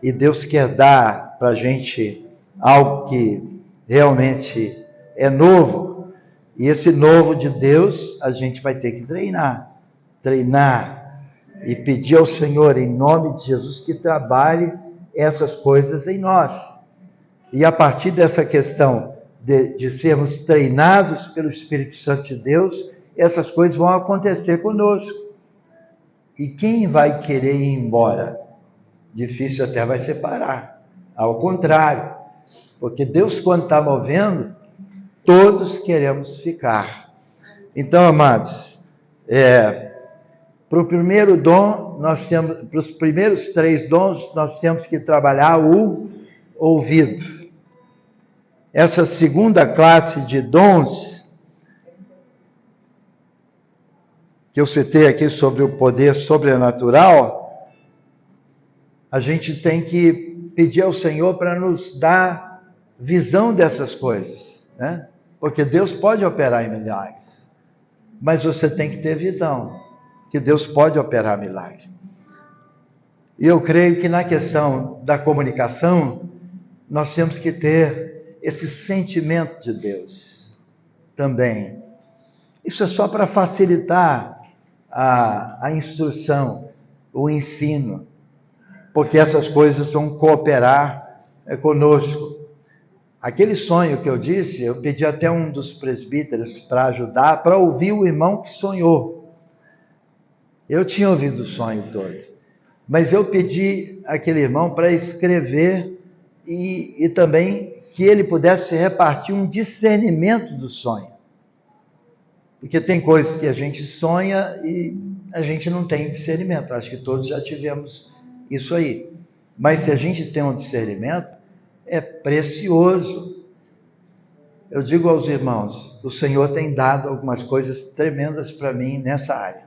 e Deus quer dar para a gente algo que realmente é novo. E esse novo de Deus, a gente vai ter que treinar e pedir ao Senhor, em nome de Jesus, que trabalhe essas coisas em nós. E a partir dessa questão de sermos treinados pelo Espírito Santo de Deus, essas coisas vão acontecer conosco. E quem vai querer ir embora? Difícil até vai separar. Ao contrário, porque Deus, quando está movendo, todos queremos ficar. Então, amados, para o primeiro dom, para os primeiros 3 dons, nós temos que trabalhar o ouvido. Essa segunda classe de dons, que eu citei aqui sobre o poder sobrenatural, a gente tem que pedir ao Senhor para nos dar visão dessas coisas, né? Porque Deus pode operar em milagres, mas você tem que ter visão que Deus pode operar milagre. E eu creio que na questão da comunicação, nós temos que ter esse sentimento de Deus também. Isso é só para facilitar a instrução, o ensino, porque essas coisas vão cooperar conosco. Aquele sonho que eu disse, eu pedi até um dos presbíteros para ajudar, para ouvir o irmão que sonhou. Eu tinha ouvido o sonho todo, mas eu pedi àquele irmão para escrever e também que ele pudesse repartir um discernimento do sonho. Porque tem coisas que a gente sonha e a gente não tem discernimento. Acho que todos já tivemos isso aí. Mas se a gente tem um discernimento, é precioso. Eu digo aos irmãos, o Senhor tem dado algumas coisas tremendas para mim nessa área.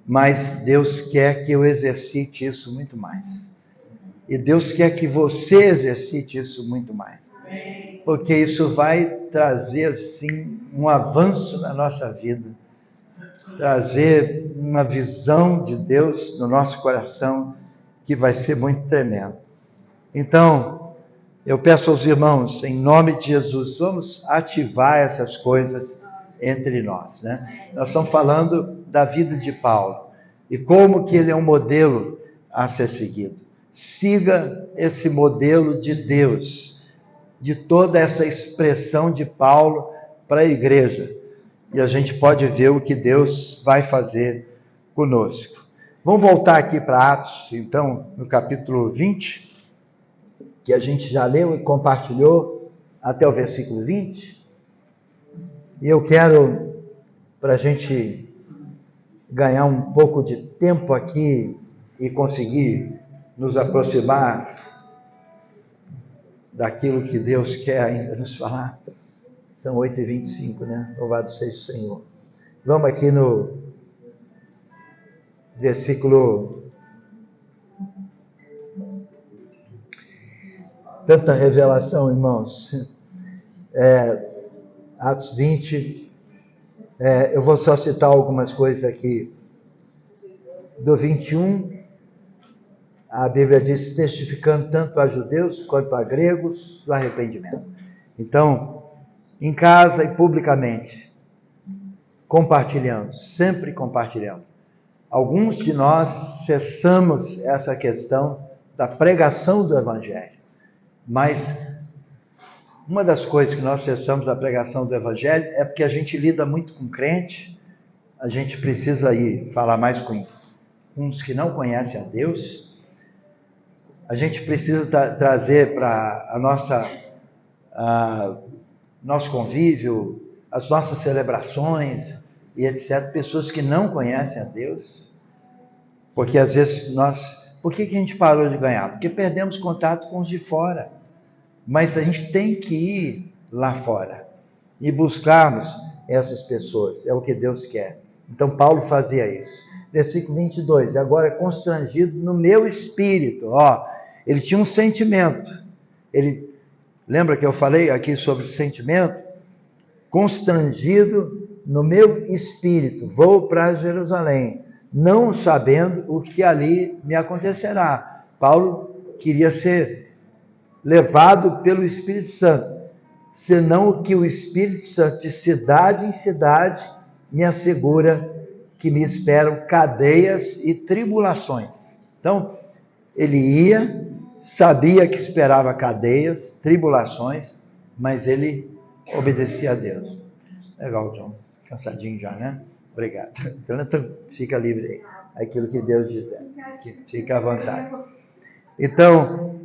Mas Deus quer que eu exercite isso muito mais. E Deus quer que você exercite isso muito mais. Porque isso vai trazer, assim, um avanço na nossa vida. Trazer uma visão de Deus no nosso coração que vai ser muito tremendo. Então, eu peço aos irmãos, em nome de Jesus, vamos ativar essas coisas entre nós, né? Nós estamos falando da vida de Paulo e como que ele é um modelo a ser seguido. Siga esse modelo de Deus, de toda essa expressão de Paulo para a igreja, e a gente pode ver o que Deus vai fazer conosco. Vamos voltar aqui para Atos, então, no capítulo 20, que a gente já leu e compartilhou até o versículo 20. E eu quero, para a gente ganhar um pouco de tempo aqui e conseguir nos aproximar daquilo que Deus quer ainda nos falar. São 8h25, né? Louvado seja o Senhor. Vamos aqui no versículo... Tanta revelação, irmãos. Atos 20, eu vou só citar algumas coisas aqui. Do 21, a Bíblia diz, testificando tanto a judeus quanto a gregos do arrependimento. Então, em casa e publicamente, compartilhando, sempre compartilhando. Alguns de nós cessamos essa questão da pregação do Evangelho, mas uma das coisas que nós cessamos a pregação do Evangelho é porque a gente lida muito com crente, a gente precisa ir falar mais com uns que não conhecem a Deus, a gente precisa trazer para nosso convívio, as nossas celebrações e etc., pessoas que não conhecem a Deus, porque às vezes por que a gente parou de ganhar? Porque perdemos contato com os de fora, mas a gente tem que ir lá fora e buscarmos essas pessoas, é o que Deus quer. Então Paulo fazia isso. Versículo 22, agora constrangido no meu espírito, ele tinha um sentimento, lembra que eu falei aqui sobre o sentimento? Constrangido no meu espírito, vou para Jerusalém, não sabendo o que ali me acontecerá. Paulo queria ser levado pelo Espírito Santo, senão o que o Espírito Santo, de cidade em cidade, me assegura que me esperam cadeias e tribulações. Então, ele ia, sabia que esperava cadeias, tribulações, mas ele obedecia a Deus. Legal, John. Cansadinho já, né? Obrigado. Então, fica livre aí. Aquilo que Deus dizer. Fica à vontade. Então,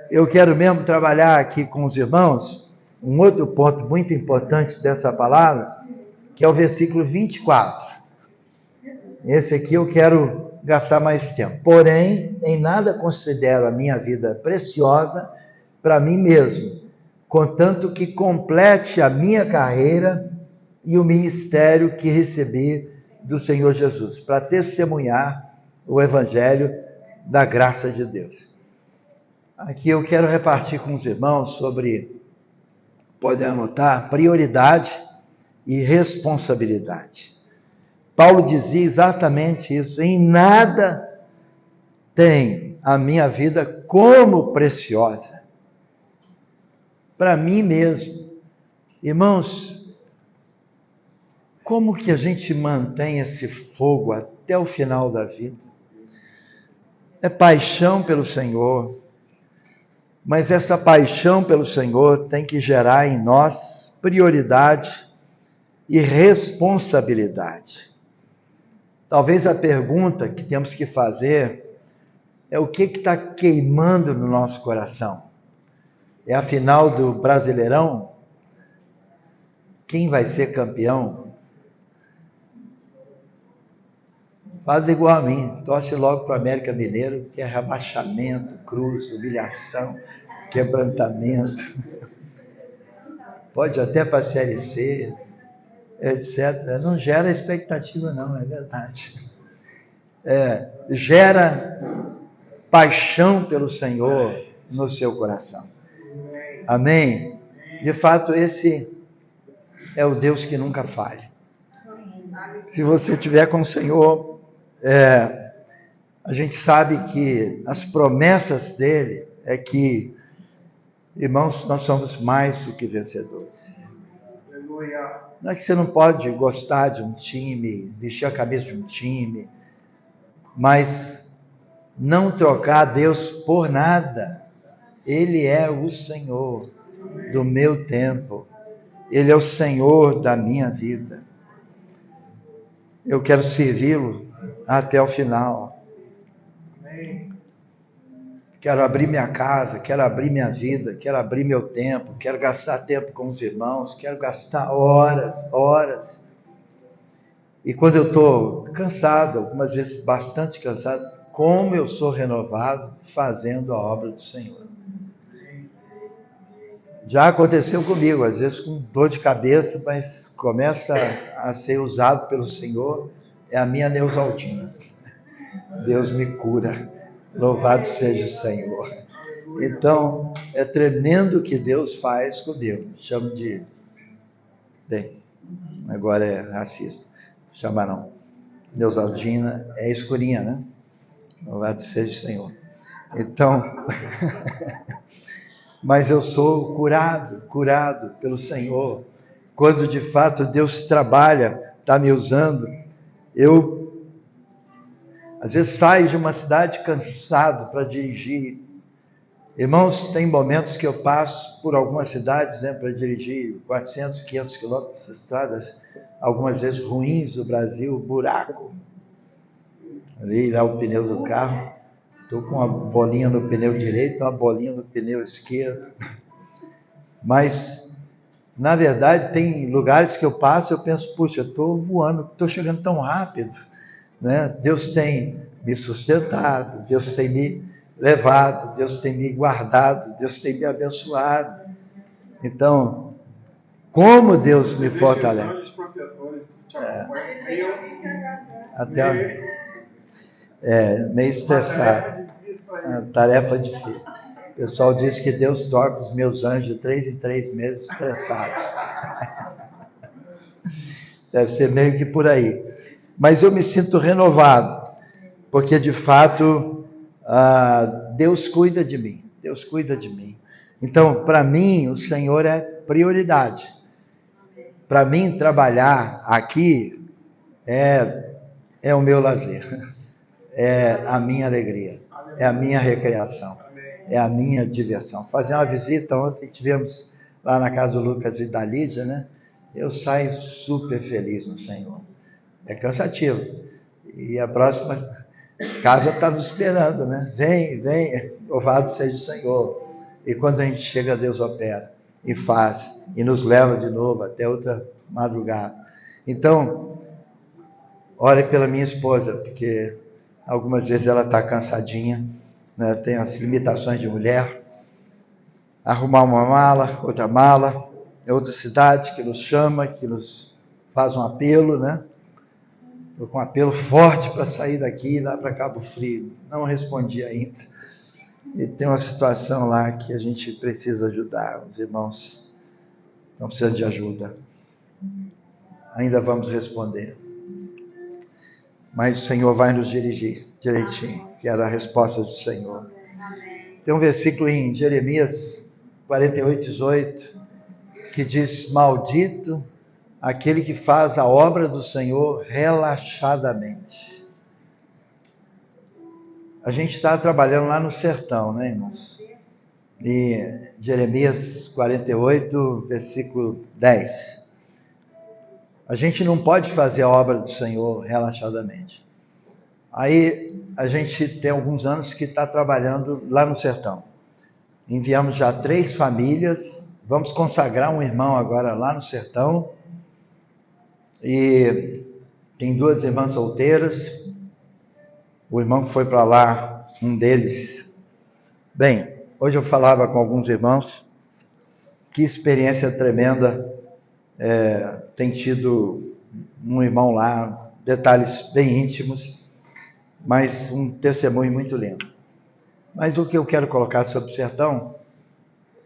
eu quero mesmo trabalhar aqui com os irmãos um outro ponto muito importante dessa palavra, que é o versículo 24. Esse aqui eu quero gastar mais tempo. Porém, em nada considero a minha vida preciosa para mim mesmo, contanto que complete a minha carreira e o ministério que recebi do Senhor Jesus, para testemunhar o Evangelho da graça de Deus. Aqui eu quero repartir com os irmãos sobre, podem anotar, prioridade e responsabilidade. Paulo dizia exatamente isso, em nada tem a minha vida como preciosa, para mim mesmo. Irmãos, como que a gente mantém esse fogo até o final da vida? É paixão pelo Senhor, mas essa paixão pelo Senhor tem que gerar em nós prioridade e responsabilidade. Talvez a pergunta que temos que fazer é o que está queimando no nosso coração? É a final do Brasileirão? Quem vai ser campeão? Faz igual a mim, torce logo para o América Mineiro, que é rebaixamento, cruz, humilhação, quebrantamento. Pode até para a Série C, etc. Não gera expectativa não, é verdade. Gera paixão pelo Senhor no seu coração. Amém? De fato, esse é o Deus que nunca falha. Se você estiver com o Senhor, a gente sabe que as promessas dele é que, irmãos, nós somos mais do que vencedores. Não é que você não pode gostar de um time, vestir a camisa de um time, mas não trocar Deus por nada. Ele é o Senhor do meu tempo. Ele é o Senhor da minha vida. Eu quero servi-lo até o final. Quero abrir minha casa, quero abrir minha vida, quero abrir meu tempo, quero gastar tempo com os irmãos, quero gastar horas. E quando eu estou cansado, algumas vezes bastante cansado, como eu sou renovado fazendo a obra do Senhor. Já aconteceu comigo, às vezes com dor de cabeça, mas começa a ser usado pelo Senhor, é a minha Neusaldina. Deus me cura, louvado seja o Senhor. Então, é tremendo o que Deus faz comigo. Chamo de... Bem, agora é racismo. Chama não. Neusaldina é escurinha, né? Louvado seja o Senhor. Então... mas eu sou curado pelo Senhor. Quando de fato Deus trabalha, está me usando, eu às vezes saio de uma cidade cansado para dirigir. Irmãos, tem momentos que eu passo por algumas cidades, né, para dirigir 400, 500 quilômetros de estradas, algumas vezes ruins do Brasil, buraco. Ali lá o pneu do carro, estou com uma bolinha no pneu direito, uma bolinha no pneu esquerdo. Mas, na verdade, tem lugares que eu passo e eu penso, puxa, eu estou voando, estou chegando tão rápido, né? Deus tem me sustentado, Deus tem me levado, Deus tem me guardado, Deus tem me abençoado. Então, como Deus me fortalece. Meio estressado. Tarefa difícil. O pessoal diz que Deus torna os meus anjos de 3 em 3 meses estressados. Deve ser meio que por aí. Mas eu me sinto renovado, porque de fato Deus cuida de mim. Deus cuida de mim. Então, para mim, o Senhor é prioridade. Para mim, trabalhar aqui é o meu lazer, é a minha alegria, é a minha recreação, é a minha diversão. Fazer uma visita, ontem tivemos lá na casa do Lucas e da Lídia, né? Eu saio super feliz no Senhor. É cansativo. E a próxima casa está nos esperando, né? Vem, louvado seja o Senhor. E quando a gente chega, Deus opera e faz, e nos leva de novo até outra madrugada. Então, ore pela minha esposa, porque algumas vezes ela está cansadinha, né? Tem as limitações de mulher. Arrumar uma mala, outra mala, é outra cidade que nos chama, que nos faz um apelo, né? Estou com um apelo forte para sair daqui e ir lá para Cabo Frio. Não respondi ainda. E tem uma situação lá que a gente precisa ajudar. Os irmãos estão precisando de ajuda. Ainda vamos responder. Mas o Senhor vai nos dirigir direitinho. Quero a resposta do Senhor. Tem um versículo em Jeremias 48:18 que diz: maldito aquele que faz a obra do Senhor relaxadamente. A gente está trabalhando lá no sertão, né, irmãos? E Jeremias 48, versículo 10. A gente não pode fazer a obra do Senhor relaxadamente. Aí a gente tem alguns anos que está trabalhando lá no sertão. Enviamos já 3 famílias. Vamos consagrar um irmão agora lá no sertão. E tem 2 irmãs solteiras. O irmão que foi para lá, um deles. Bem, hoje eu falava com alguns irmãos. Que experiência tremenda tem tido um irmão lá. Detalhes bem íntimos, mas um testemunho muito lindo. Mas o que eu quero colocar sobre o sertão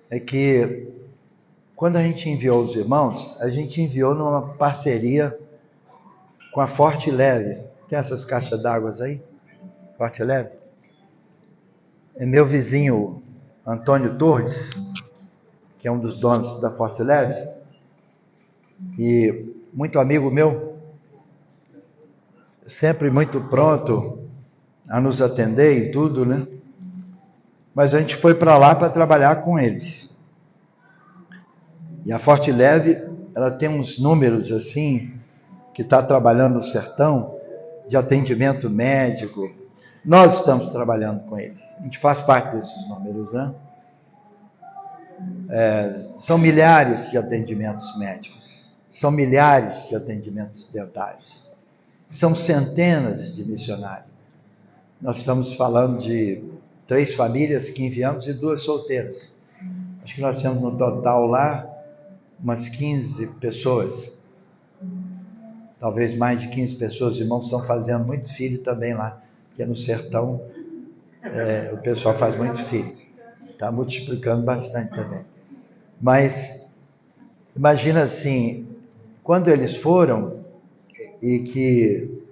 é que quando a gente enviou os irmãos, a gente enviou numa parceria com a Forte Leve. Tem essas caixas d'água aí? Forte Leve? É meu vizinho Antônio Torres, que é um dos donos da Forte Leve, e muito amigo meu, sempre muito pronto a nos atender e tudo, né? Mas a gente foi para lá para trabalhar com eles. E a Forte Leve, ela tem uns números assim, que está trabalhando no sertão, de atendimento médico. Nós estamos trabalhando com eles. A gente faz parte desses números, né? São milhares de atendimentos médicos. São milhares de atendimentos dentários. São centenas de missionários. Nós estamos falando de 3 famílias que enviamos e 2 solteiras. Acho que nós temos no total lá umas 15 pessoas. Talvez mais de 15 pessoas. Os irmãos estão fazendo muito filho também lá. Porque no sertão o pessoal faz muito filho. Está multiplicando bastante também. Mas imagina assim, quando eles foram e que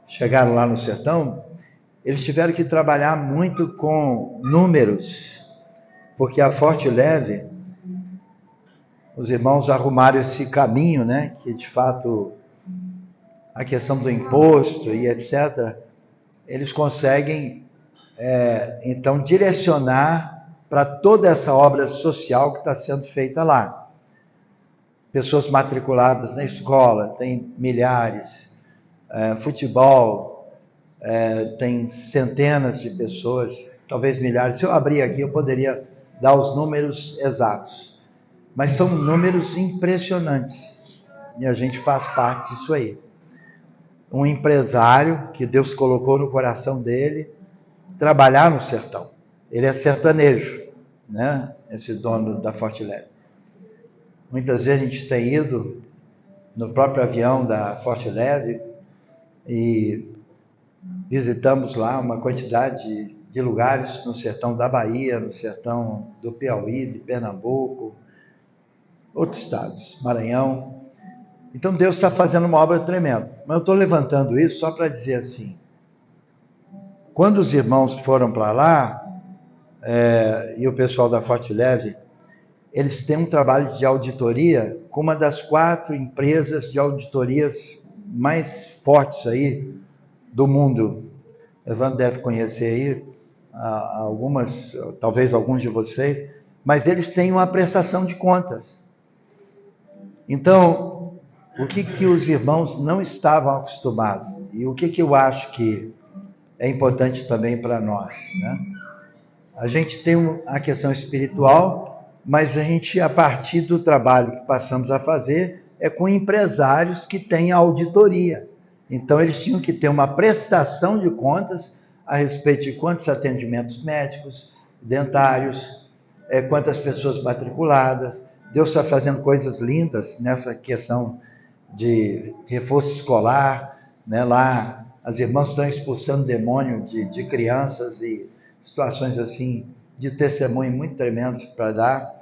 chegaram lá no sertão, eles tiveram que trabalhar muito com números, porque a Forte e Leve, os irmãos arrumaram esse caminho, né? Que de fato a questão do imposto e etc., eles conseguem então direcionar para toda essa obra social que está sendo feita lá. Pessoas matriculadas na escola, tem milhares, futebol, tem centenas de pessoas, talvez milhares. Se eu abrir aqui, eu poderia dar os números exatos, mas são números impressionantes, e a gente faz parte disso aí. Um empresário que Deus colocou no coração dele, trabalhar no sertão. Ele é sertanejo, né? Esse dono da Forte Leve. Muitas vezes a gente tem ido no próprio avião da Forte Leve e visitamos lá uma quantidade de lugares no sertão da Bahia, no sertão do Piauí, de Pernambuco, outros estados, Maranhão. Então Deus está fazendo uma obra tremenda. Mas eu estou levantando isso só para dizer assim, quando os irmãos foram para lá, e o pessoal da Forte Leve, eles têm um trabalho de auditoria com uma das 4 empresas de auditorias mais fortes aí do mundo. Evandro deve conhecer aí algumas, talvez alguns de vocês, mas eles têm uma prestação de contas. Então, o que os irmãos não estavam acostumados? E o que eu acho que é importante também para nós, né? A gente tem a questão espiritual, mas a gente, a partir do trabalho que passamos a fazer, é com empresários que têm auditoria. Então, eles tinham que ter uma prestação de contas a respeito de quantos atendimentos médicos, dentários, quantas pessoas matriculadas. Deus está fazendo coisas lindas nessa questão de reforço escolar, né? Lá as irmãs estão expulsando demônio de crianças e situações assim de testemunho muito tremendos para dar,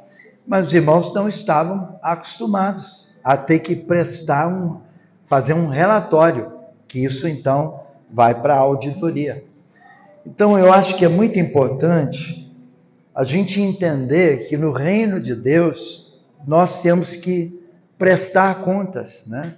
mas os irmãos não estavam acostumados a ter que fazer um relatório, que isso então vai para a auditoria. Então eu acho que é muito importante a gente entender que no reino de Deus nós temos que prestar contas, né?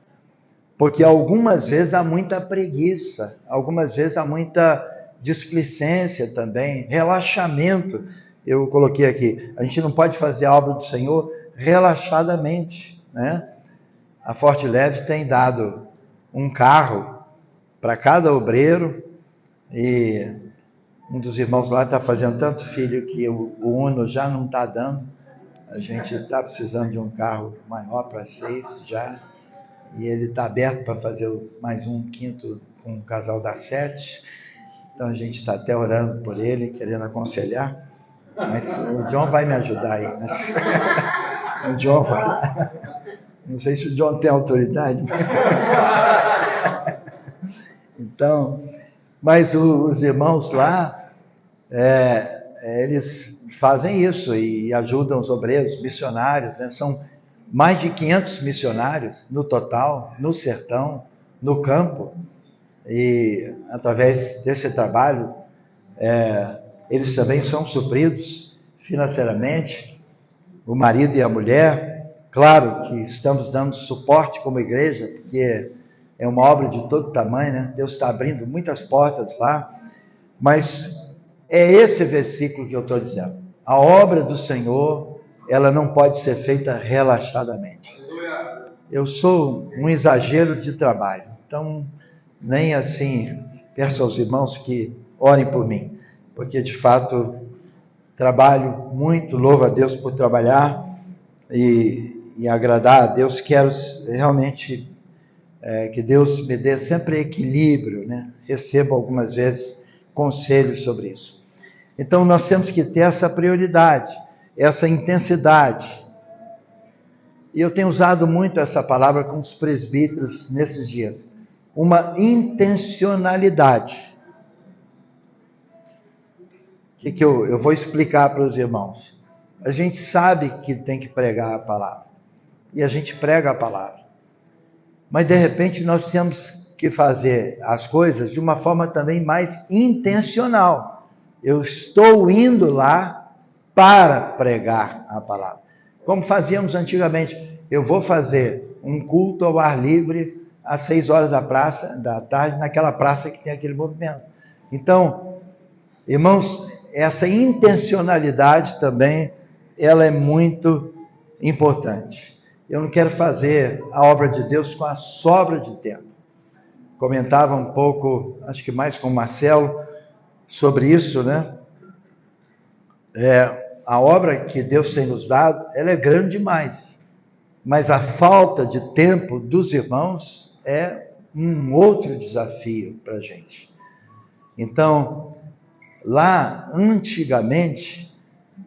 Porque algumas vezes há muita preguiça, algumas vezes há muita displicência também, relaxamento. Eu coloquei aqui, a gente não pode fazer a obra do Senhor relaxadamente, né? A Forte Leve tem dado um carro para cada obreiro, e um dos irmãos lá está fazendo tanto filho que o Uno já não está dando. A gente está precisando de um carro maior para 6 já, e ele está aberto para fazer mais um quinto com um casal das 7. Então a gente está até orando por ele, querendo aconselhar, mas o John vai me ajudar aí. Mas... o John vai. Não sei se o John tem autoridade. Então, mas os irmãos lá, eles fazem isso e ajudam os obreiros, missionários, né? São mais de 500 missionários no total, no sertão, no campo. E através desse trabalho, eles também são supridos financeiramente, o marido e a mulher. Claro que estamos dando suporte como igreja, porque é uma obra de todo tamanho, né? Deus está abrindo muitas portas lá, mas é esse versículo que eu estou dizendo. A obra do Senhor, ela não pode ser feita relaxadamente. Eu sou um exagero de trabalho, então nem assim peço aos irmãos que orem por mim, porque de fato trabalho muito, louvo a Deus por trabalhar e agradar a Deus. Quero realmente que Deus me dê sempre equilíbrio, né? Recebo algumas vezes conselhos sobre isso. Então nós temos que ter essa prioridade, essa intensidade. E eu tenho usado muito essa palavra com os presbíteros nesses dias. Uma intencionalidade. O que eu vou explicar para os irmãos? A gente sabe que tem que pregar a palavra. E a gente prega a palavra. Mas de repente nós temos que fazer as coisas de uma forma também mais intencional. Eu estou indo lá para pregar a palavra. Como fazíamos antigamente. Eu vou fazer um culto ao ar livre às 6 horas da tarde, naquela praça que tem aquele movimento. Então, irmãos, essa intencionalidade também, ela é muito importante. Eu não quero fazer a obra de Deus com a sobra de tempo. Comentava um pouco, acho que mais com o Marcelo, sobre isso, né? A obra que Deus tem nos dado, ela é grande demais. Mas a falta de tempo dos irmãos é um outro desafio para a gente. Então, lá, antigamente,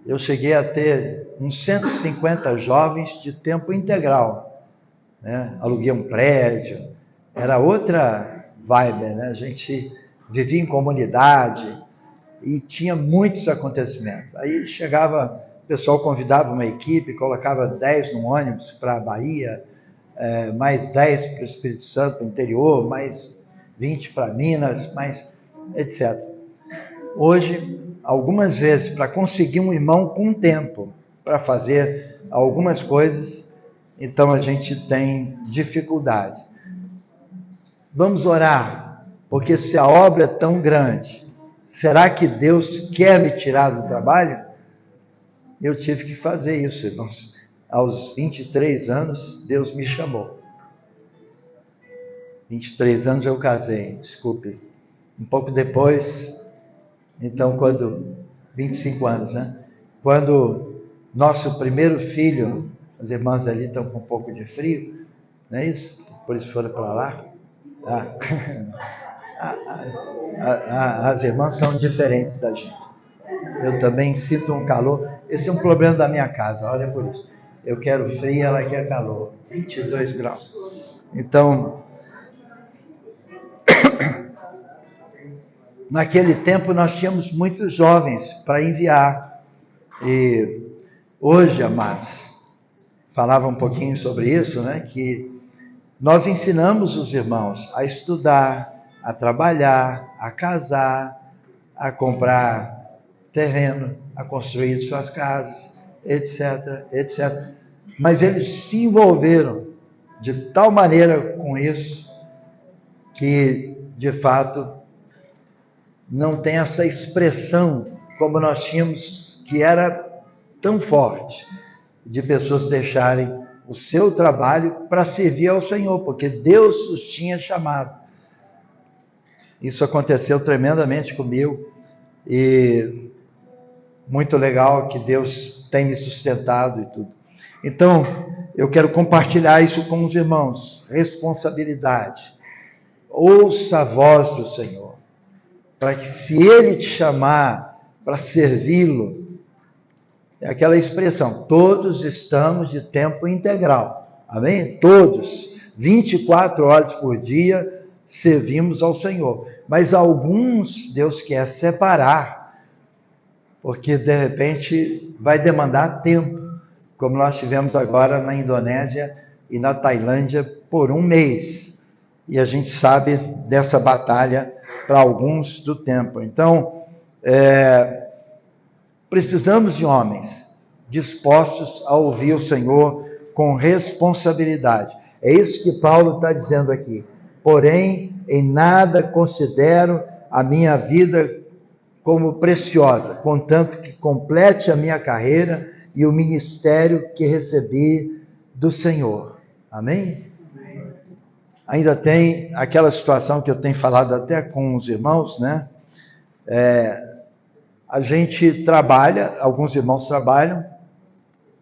eu cheguei a ter uns 150 jovens de tempo integral, né? Aluguei um prédio, era outra vibe, né? A gente vivia em comunidade e tinha muitos acontecimentos. Aí chegava, o pessoal convidava uma equipe, colocava 10 no ônibus para a Bahia, mais 10 para o Espírito Santo, para o interior, mais 20 para Minas, mais etc. Hoje, algumas vezes, para conseguir um irmão com tempo para fazer algumas coisas, então a gente tem dificuldade. Vamos orar, porque se a obra é tão grande, será que Deus quer me tirar do trabalho? Eu tive que fazer isso, irmãos. Aos 23 anos, Deus me chamou. 23 anos eu casei, desculpe. Um pouco depois, então, 25 anos, né? Quando nosso primeiro filho, as irmãs ali estão com um pouco de frio, não é isso? Por isso foram para lá. As irmãs são diferentes da gente. Eu também sinto um calor. Esse é um problema da minha casa, olha por isso. Eu quero frio, ela quer calor. 22 graus. Então, naquele tempo nós tínhamos muitos jovens para enviar. E hoje, amados, falava um pouquinho sobre isso, né? Que nós ensinamos os irmãos a estudar, a trabalhar, a casar, a comprar terreno, a construir suas casas, etc, etc. Mas eles se envolveram de tal maneira com isso que, de fato, não tem essa expressão como nós tínhamos, que era tão forte, de pessoas deixarem o seu trabalho para servir ao Senhor, porque Deus os tinha chamado. Isso aconteceu tremendamente comigo e muito legal que Deus tem me sustentado e tudo. Então, eu quero compartilhar isso com os irmãos. Responsabilidade. Ouça a voz do Senhor, para que se Ele te chamar para servi-lo, é aquela expressão, todos estamos de tempo integral, amém? Todos, 24 horas por dia, servimos ao Senhor. Mas alguns Deus quer separar, porque de repente vai demandar tempo, como nós tivemos agora na Indonésia e na Tailândia por um mês. E a gente sabe dessa batalha para alguns do tempo. Então, precisamos de homens dispostos a ouvir o Senhor com responsabilidade. É isso que Paulo está dizendo aqui. Porém, em nada considero a minha vida como preciosa, contanto que complete a minha carreira e o ministério que recebi do Senhor. Amém? Ainda tem aquela situação que eu tenho falado até com os irmãos, né? A gente trabalha, alguns irmãos trabalham.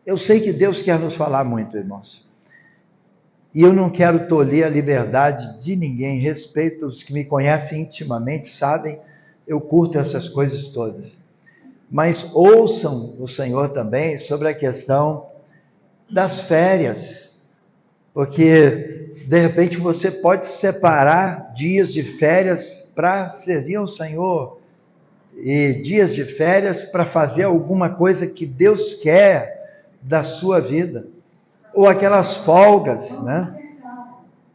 Eu sei que Deus quer nos falar muito, irmãos. E eu não quero tolher a liberdade de ninguém. Respeito os que me conhecem intimamente, sabem, eu curto essas coisas todas. Mas ouçam o Senhor também sobre a questão das férias. Porque, de repente, você pode separar dias de férias para servir ao Senhor. E dias de férias para fazer alguma coisa que Deus quer da sua vida. Ou aquelas folgas, né?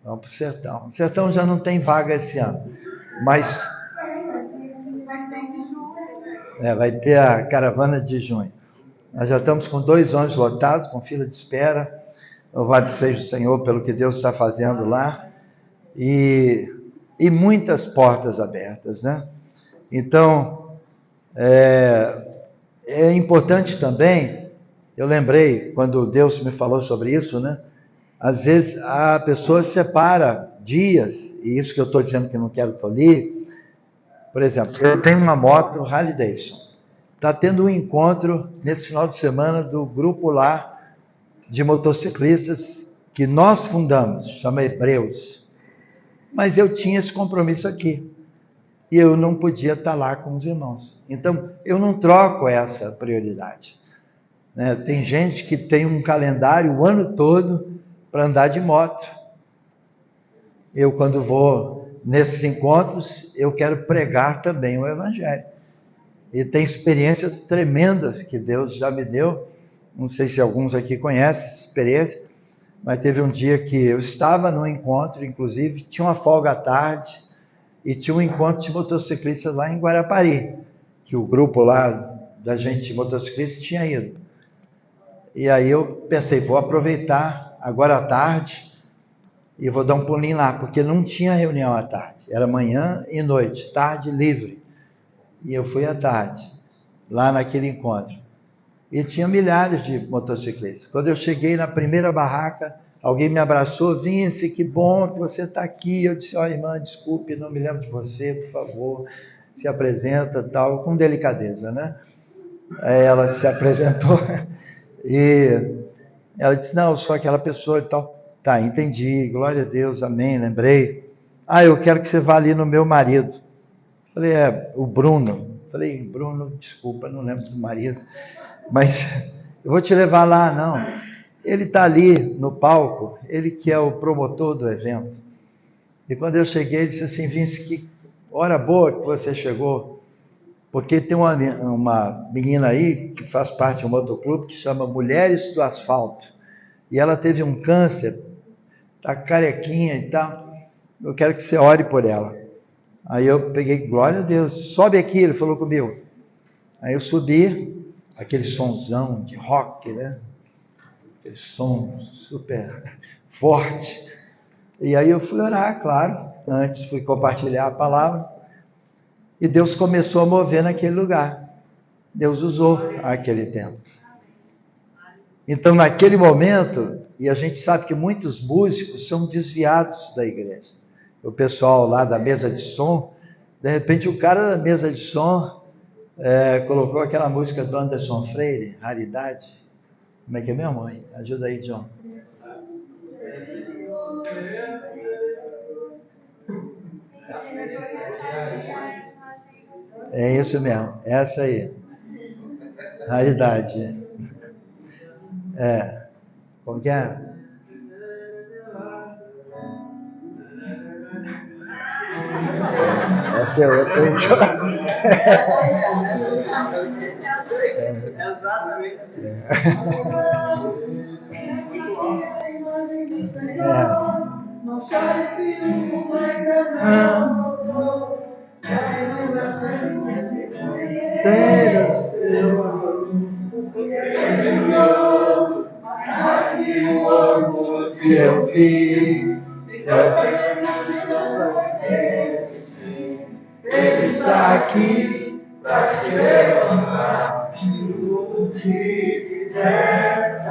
Vamos para o sertão. O sertão já não tem vaga esse ano. Mas vai ter a caravana de junho. Nós já estamos com 2 ônibus lotados, com fila de espera. Louvado seja o Senhor pelo que Deus está fazendo lá. E muitas portas abertas, né? Então, é importante também, eu lembrei, quando Deus me falou sobre isso, né? Às vezes a pessoa separa dias, e isso que eu estou dizendo que não quero tolir. Por exemplo, eu tenho uma moto Harley Davidson. Está tendo um encontro nesse final de semana do grupo lá de motociclistas que nós fundamos, chama Hebreus. Mas eu tinha esse compromisso aqui. E eu não podia estar lá com os irmãos. Então, eu não troco essa prioridade. Né? Tem gente que tem um calendário o ano todo para andar de moto. Eu, quando vou nesses encontros, eu quero pregar também o Evangelho. E tem experiências tremendas que Deus já me deu. Não sei se alguns aqui conhecem essa experiência, mas teve um dia que eu estava num encontro, inclusive, tinha uma folga à tarde, e tinha um encontro de motociclistas lá em Guarapari, que o grupo lá da gente de motociclistas tinha ido. E aí eu pensei, vou aproveitar agora à tarde e vou dar um pulinho lá, porque não tinha reunião à tarde, era manhã e noite, tarde livre. E eu fui à tarde, lá naquele encontro. E tinha milhares de motociclistas. Quando eu cheguei na primeira barraca, alguém me abraçou, Vince, que bom que você está aqui. Eu disse, irmã, desculpe, não me lembro de você, por favor, se apresenta, tal, com delicadeza, né? Aí ela se apresentou e ela disse, não, eu sou aquela pessoa e tal. Tá, entendi, glória a Deus, amém, lembrei. Eu quero que você vá ali no meu marido. Falei, o Bruno. Falei, Bruno, desculpa, não lembro do marido, mas eu vou te levar lá, não. Ele está ali no palco, ele que é o promotor do evento. E quando eu cheguei, ele disse assim, Vince, que hora boa que você chegou, porque tem uma menina aí que faz parte de um motoclube que chama Mulheres do Asfalto. E ela teve um câncer, está carequinha e tal. Eu quero que você ore por ela. Aí eu peguei, glória a Deus, sobe aqui, ele falou comigo. Aí eu subi, aquele sonzão de rock, né? Aquele som super forte. E aí eu fui orar, claro. Antes fui compartilhar a palavra. E Deus começou a mover naquele lugar. Deus usou aquele tempo. Então, naquele momento, e a gente sabe que muitos músicos são desviados da igreja. O pessoal lá da mesa de som, de repente o cara da mesa de som colocou aquela música do Anderson Freire, Raridade. Como é que é mesmo, mãe? Ajuda aí, John. É isso mesmo, essa aí. Raridade. Como que é? Essa é outra. Exatamente. Seja seu que eu vi, Ele está aqui para te levantar, tudo que quiser.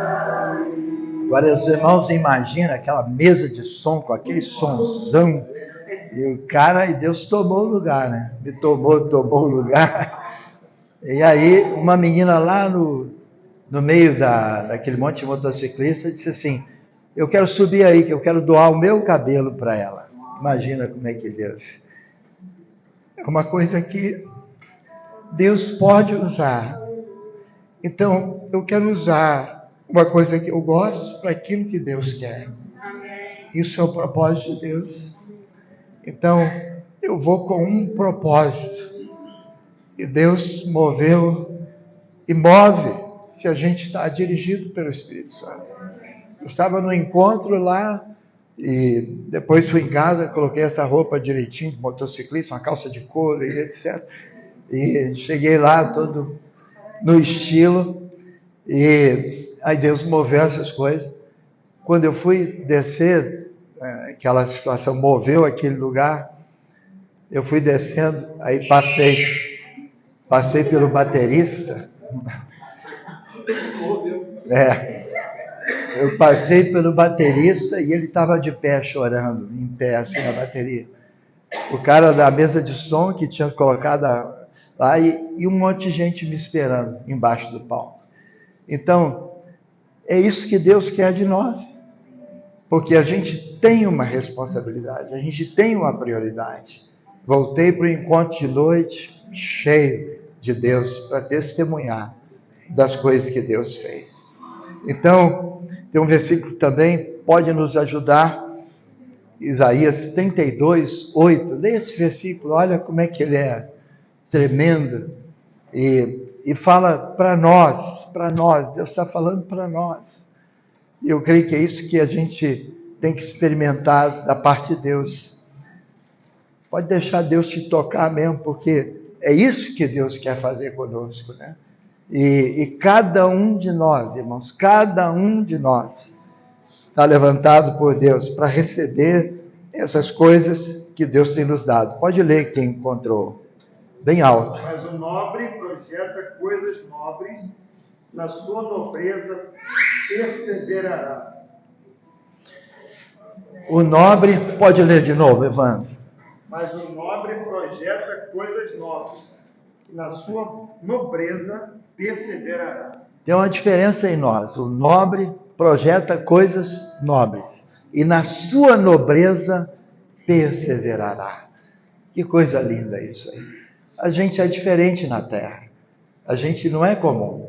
Agora os irmãos imaginam aquela mesa de som com aquele sonzão, e o cara, e Deus tomou o lugar, né? Me tomou o lugar. E aí uma menina lá no meio daquele monte de motociclista disse assim, eu quero subir aí, que eu quero doar o meu cabelo para ela. Imagina como é que Deus... É uma coisa que Deus pode usar. Então, eu quero usar uma coisa que eu gosto para aquilo que Deus quer. Isso é o propósito de Deus. Então, eu vou com um propósito. E Deus moveu e move se a gente está dirigido pelo Espírito Santo. Eu estava no encontro lá e depois fui em casa, coloquei essa roupa direitinho de motociclista, uma calça de couro e etc. E cheguei lá todo no estilo E aí Deus moveu essas coisas. Quando eu fui descer, aquela situação moveu aquele lugar, eu fui descendo, aí passei pelo baterista. Eu passei pelo baterista e ele estava de pé chorando, em pé assim na bateria. O cara da mesa de som que tinha colocado lá e um monte de gente me esperando embaixo do palco. Então, é isso que Deus quer de nós. Porque a gente tem uma responsabilidade, a gente tem uma prioridade. Voltei para o encontro de noite cheio de Deus para testemunhar das coisas que Deus fez. Então, tem um versículo também, pode nos ajudar, Isaías 32, 8. Lê esse versículo, olha como é que ele é tremendo. E fala para nós, Deus está falando para nós. E eu creio que é isso que a gente tem que experimentar da parte de Deus. Pode deixar Deus te tocar mesmo, porque é isso que Deus quer fazer conosco, né? E cada um de nós, irmãos, cada um de nós está levantado por Deus para receber essas coisas que Deus tem nos dado. Pode ler quem encontrou, bem alto. Mas o nobre projeta coisas nobres, na sua nobreza perseverará. O nobre, pode ler de novo, Evandro. Mas o nobre projeta coisas nobres, na sua nobreza perseverará. Tem uma diferença em nós. O nobre projeta coisas nobres e na sua nobreza perseverará. Que coisa linda isso aí. A gente é diferente na terra. A gente não é comum.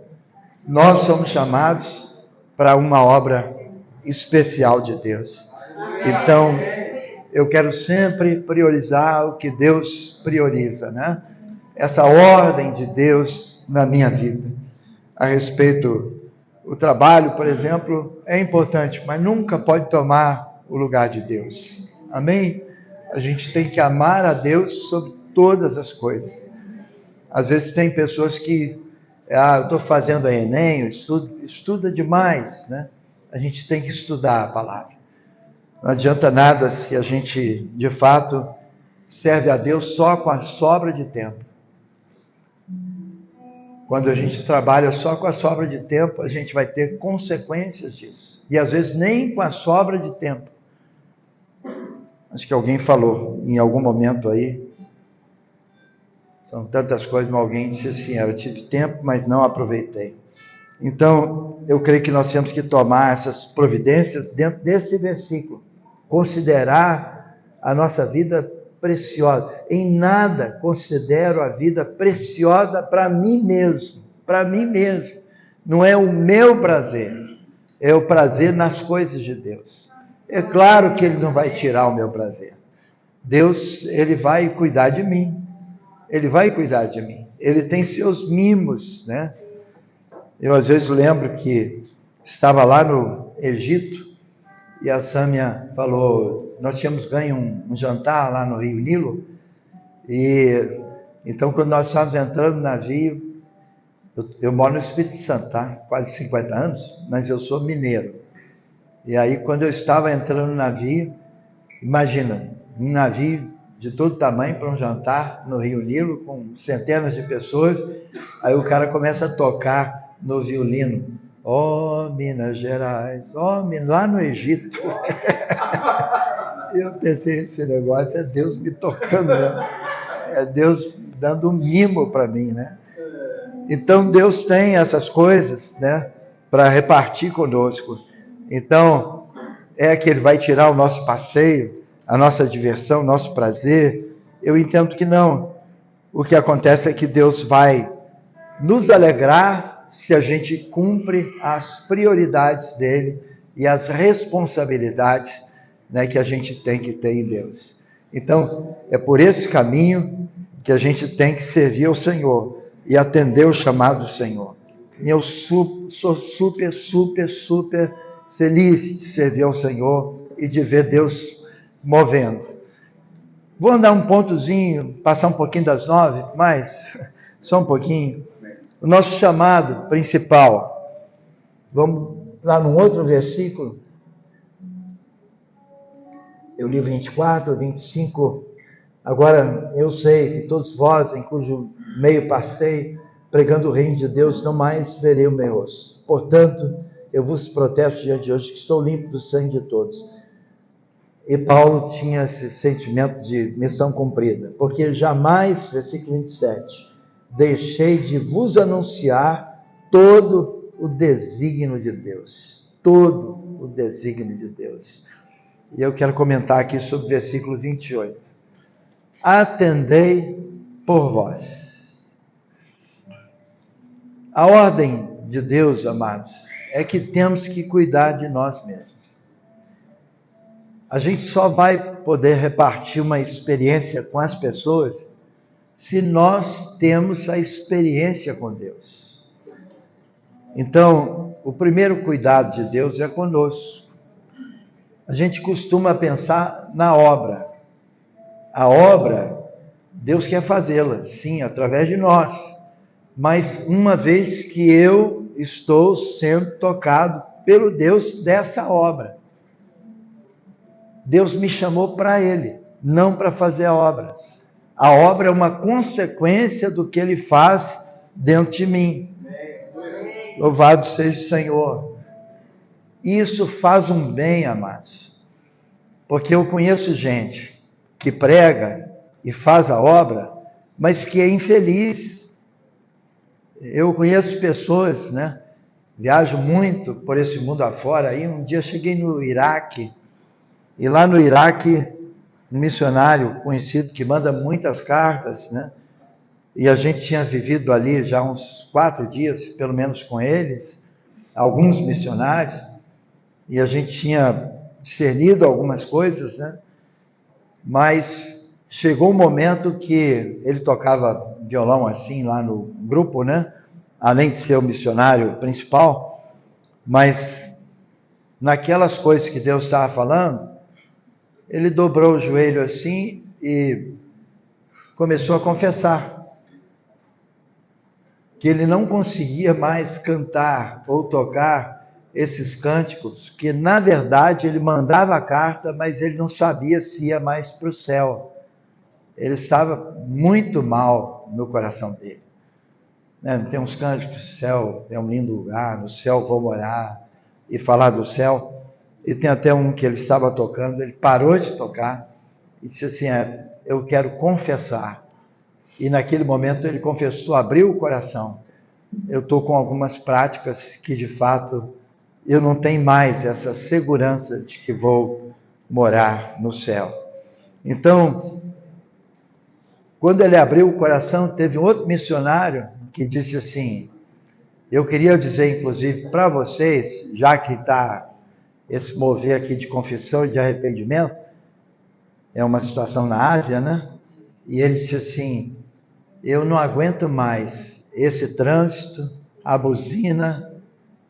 Nós somos chamados para uma obra especial de Deus. Então, eu quero sempre priorizar o que Deus prioriza, né? Essa ordem de Deus na minha vida. A respeito, o trabalho, por exemplo, é importante, mas nunca pode tomar o lugar de Deus. Amém? A gente tem que amar a Deus sobre todas as coisas. Às vezes tem pessoas que, eu estou fazendo a Enem, estuda demais, né? A gente tem que estudar a palavra. Não adianta nada se a gente, de fato, serve a Deus só com a sobra de tempo. Quando a gente trabalha só com a sobra de tempo, a gente vai ter consequências disso. E às vezes nem com a sobra de tempo. Acho que alguém falou em algum momento aí, são tantas coisas, mas alguém disse assim, eu tive tempo, mas não aproveitei. Então, eu creio que nós temos que tomar essas providências dentro desse versículo. Considerar a nossa vida preciosa. Em nada considero a vida preciosa para mim mesmo. Para mim mesmo. Não é o meu prazer. É o prazer nas coisas de Deus. É claro que Ele não vai tirar o meu prazer. Deus, Ele vai cuidar de mim. Ele vai cuidar de mim. Ele tem seus mimos, né? Eu às vezes lembro que estava lá no Egito e a Sâmia falou, nós tínhamos ganho um jantar lá no Rio Nilo, e então quando nós estávamos entrando no navio, eu moro no Espírito Santo, tá? Quase 50 anos, mas eu sou mineiro. E aí quando eu estava entrando no navio, imagina, um navio de todo tamanho para um jantar no Rio Nilo, com centenas de pessoas, aí o cara começa a tocar no violino, Minas Gerais, lá no Egito. Eu pensei, esse negócio é Deus me tocando, né? É Deus dando um mimo para mim, né? Então Deus tem essas coisas, né, para repartir conosco. Então, é que Ele vai tirar o nosso passeio, a nossa diversão, o nosso prazer? Eu entendo que não. O que acontece é que Deus vai nos alegrar se a gente cumpre as prioridades dele e as responsabilidades, né, que a gente tem que ter em Deus. Então, é por esse caminho que a gente tem que servir ao Senhor e atender o chamado do Senhor. E eu sou super feliz de servir ao Senhor e de ver Deus movendo. Vou andar um pontozinho, passar um pouquinho das 9, mas só um pouquinho. O nosso chamado principal Vamos lá num outro versículo. Eu li 24, 25. Agora eu sei que todos vós, em cujo meio passei, pregando o reino de Deus, não mais verei o meu rosto. Portanto, eu vos protesto diante de hoje que estou limpo do sangue de todos. E Paulo tinha esse sentimento de missão cumprida, porque jamais, versículo 27, deixei de vos anunciar todo o desígnio de Deus. Todo o desígnio de Deus. E eu quero comentar aqui sobre o versículo 28. Atendei por vós. A ordem de Deus, amados, é que temos que cuidar de nós mesmos. A gente só vai poder repartir uma experiência com as pessoas se nós temos a experiência com Deus. Então, o primeiro cuidado de Deus é conosco. A gente costuma pensar na obra. A obra, Deus quer fazê-la, sim, através de nós. Mas uma vez que eu estou sendo tocado pelo Deus dessa obra, Deus me chamou para Ele, não para fazer a obra. A obra é uma consequência do que Ele faz dentro de mim. Louvado seja o Senhor. Isso faz um bem, amados. Porque eu conheço gente que prega e faz a obra, mas que é infeliz. Eu conheço pessoas, né? Viajo muito por esse mundo afora. Aí um dia cheguei no Iraque, e lá no Iraque, um missionário conhecido que manda muitas cartas, né? E a gente tinha vivido ali já uns 4 dias, pelo menos com eles, alguns missionários, e a gente tinha discernido algumas coisas, né? Mas chegou um momento que ele tocava violão assim lá no grupo, né? Além de ser o missionário principal, mas naquelas coisas que Deus estava falando, ele dobrou o joelho assim e começou a confessar que ele não conseguia mais cantar ou tocar esses cânticos, que na verdade ele mandava a carta, mas ele não sabia se ia mais para o céu. Ele estava muito mal no coração dele. Tem uns cânticos, o céu é um lindo lugar, no céu vou morar, e falar do céu. E tem até um que ele estava tocando, ele parou de tocar e disse assim, eu quero confessar. E naquele momento ele confessou, abriu o coração. Eu estou com algumas práticas que de fato eu não tenho mais essa segurança de que vou morar no céu. Então, quando ele abriu o coração, teve um outro missionário que disse assim, eu queria dizer inclusive para vocês, já que está esse mover aqui de confissão e de arrependimento, é uma situação na Ásia, né? E ele disse assim, eu não aguento mais esse trânsito, a buzina,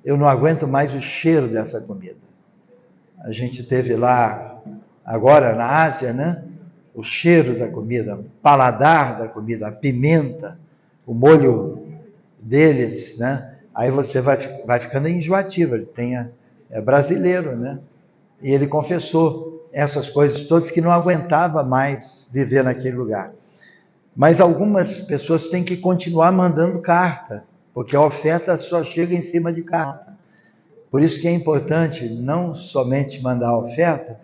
eu não aguento mais o cheiro dessa comida. A gente teve lá, agora na Ásia, né? O cheiro da comida, o paladar da comida, a pimenta, o molho deles, né? Aí você vai ficando enjoativo, ele é brasileiro, né? E ele confessou essas coisas todas que não aguentava mais viver naquele lugar. Mas algumas pessoas têm que continuar mandando carta, porque a oferta só chega em cima de carta. Por isso que é importante não somente mandar a oferta,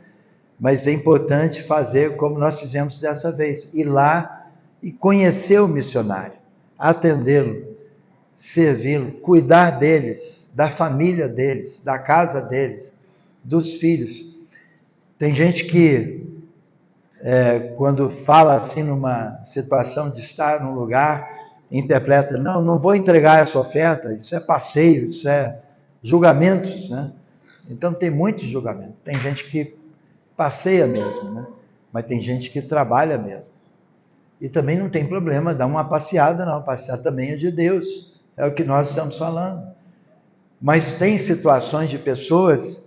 mas é importante fazer como nós fizemos dessa vez, ir lá e conhecer o missionário, atendê-lo, servi-lo, cuidar deles, da família deles, da casa deles, dos filhos. Tem gente que, quando fala assim numa situação de estar num lugar, interpreta, não vou entregar essa oferta, isso é passeio, isso é julgamentos, né? Então tem muitos julgamentos. Tem gente que passeia mesmo, né? Mas tem gente que trabalha mesmo. E também não tem problema dar uma passeada, não. Passear também é de Deus. É o que nós estamos falando. Mas tem situações de pessoas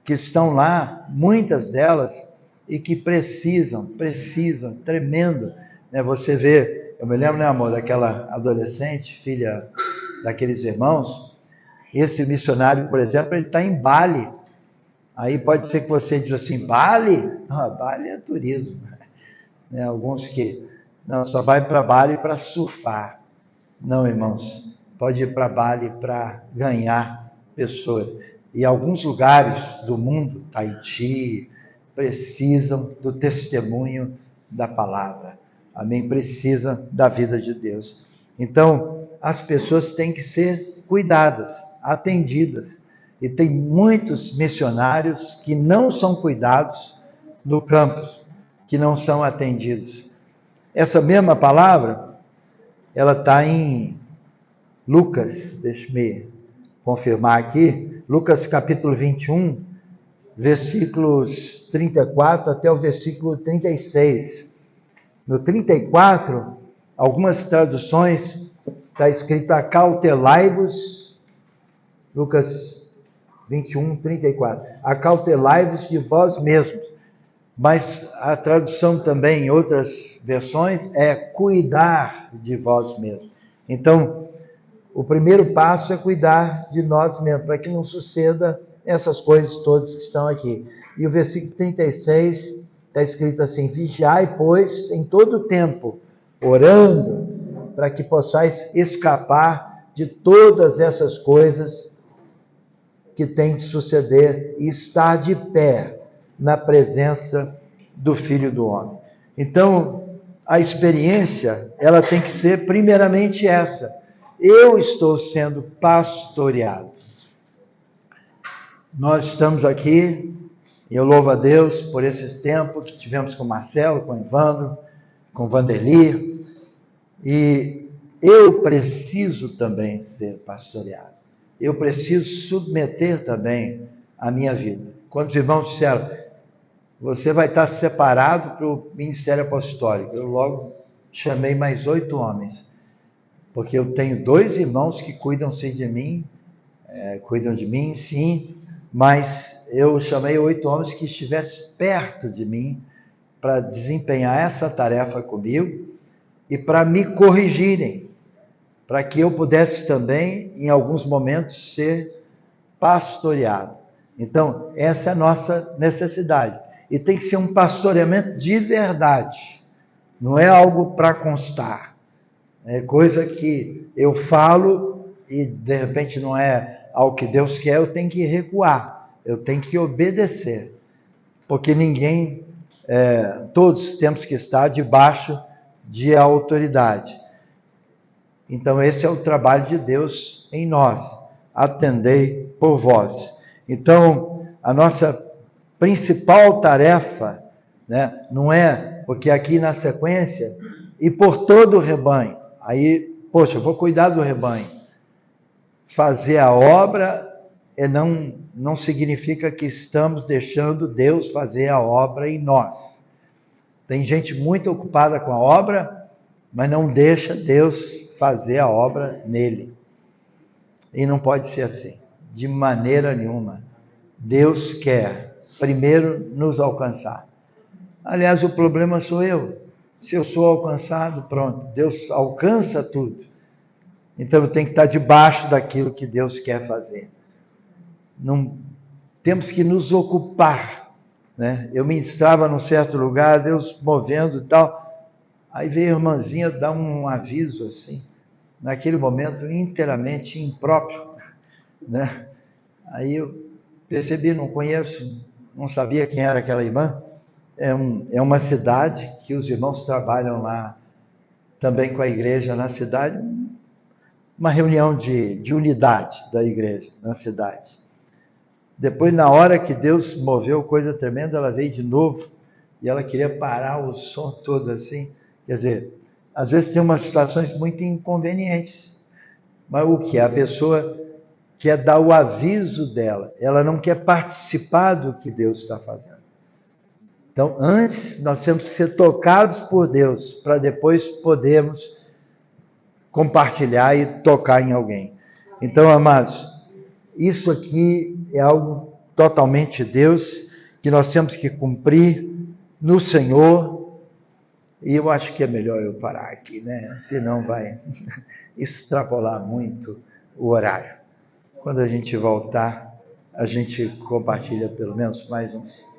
que estão lá, muitas delas, e que precisam, tremendo. Né? Você vê, eu me lembro, né, amor, daquela adolescente, filha daqueles irmãos, Esse missionário, por exemplo, ele está em Bali. Aí pode ser que você diz assim, Bali? Não, Bali é turismo. Né? Alguns que não, só vai para Bali para surfar. Não, irmãos, pode ir para Bali para ganhar pessoas. E alguns lugares do mundo, Tahiti, precisam do testemunho da palavra. Amém? Precisam da vida de Deus. Então, as pessoas têm que ser cuidadas, atendidas. E tem muitos missionários que não são cuidados no campus, que não são atendidos. Essa mesma palavra, ela está em Lucas, deixe-me confirmar aqui, Lucas capítulo 21, versículos 34 até o versículo 36. No 34, algumas traduções está escrito acautelai-vos, Lucas 21, 34, acautelai-vos de vós mesmos. Mas a tradução também em outras versões é cuidar de vós mesmos. Então, o primeiro passo é cuidar de nós mesmos, para que não suceda essas coisas todas que estão aqui. E o versículo 36 está escrito assim, vigiai, pois, em todo o tempo, orando, para que possais escapar de todas essas coisas que têm de suceder e estar de pé na presença do Filho do Homem. Então, a experiência, ela tem que ser primeiramente essa. Eu estou sendo pastoreado. Nós estamos aqui, e eu louvo a Deus por esse tempo que tivemos com o Marcelo, com o Evandro, com o Vanderli, e eu preciso também ser pastoreado. Eu preciso submeter também a minha vida. Quando os irmãos disseram, você vai estar separado para o ministério apostólico, eu logo chamei mais 8 homens, porque eu tenho 2 irmãos que cuidam-se de mim, cuidam de mim, sim, mas eu chamei 8 homens que estivessem perto de mim para desempenhar essa tarefa comigo e para me corrigirem, para que eu pudesse também, em alguns momentos, ser pastoreado. Então, essa é a nossa necessidade. E tem que ser um pastoreamento de verdade. Não é algo para constar. É coisa que eu falo e, de repente, não é ao que Deus quer, eu tenho que recuar. Eu tenho que obedecer. Porque ninguém, todos temos que estar debaixo de autoridade. Então, esse é o trabalho de Deus em nós. Atendei por vós. Então, a nossa principal tarefa, né, não é, porque aqui na sequência, e por todo o rebanho. Aí, poxa, eu vou cuidar do rebanho. Fazer a obra não significa que estamos deixando Deus fazer a obra em nós. Tem gente muito ocupada com a obra, mas não deixa Deus fazer a obra nele. E não pode ser assim, de maneira nenhuma. Deus quer primeiro nos alcançar. Aliás, o problema sou eu. Se eu sou alcançado, pronto, Deus alcança tudo. Então eu tenho que estar debaixo daquilo que Deus quer fazer. Não, temos que nos ocupar, né? Eu ministrava num certo lugar, Deus movendo e tal. Aí veio a irmãzinha dar um aviso assim, naquele momento inteiramente impróprio, né? Aí eu percebi, não conheço, não sabia quem era aquela irmã. É uma cidade que os irmãos trabalham lá também com a igreja na cidade, uma reunião de unidade da igreja na cidade. Depois, na hora que Deus moveu coisa tremenda, ela veio de novo e ela queria parar o som todo assim. Quer dizer, às vezes tem umas situações muito inconvenientes, mas o que? A pessoa quer dar o aviso dela, ela não quer participar do que Deus está fazendo. Então, antes nós temos que ser tocados por Deus, para depois podermos compartilhar e tocar em alguém. Então, amados, isso aqui é algo totalmente de Deus, que nós temos que cumprir no Senhor, e eu acho que é melhor eu parar aqui, né? Senão vai extrapolar muito o horário. Quando a gente voltar, a gente compartilha pelo menos mais uns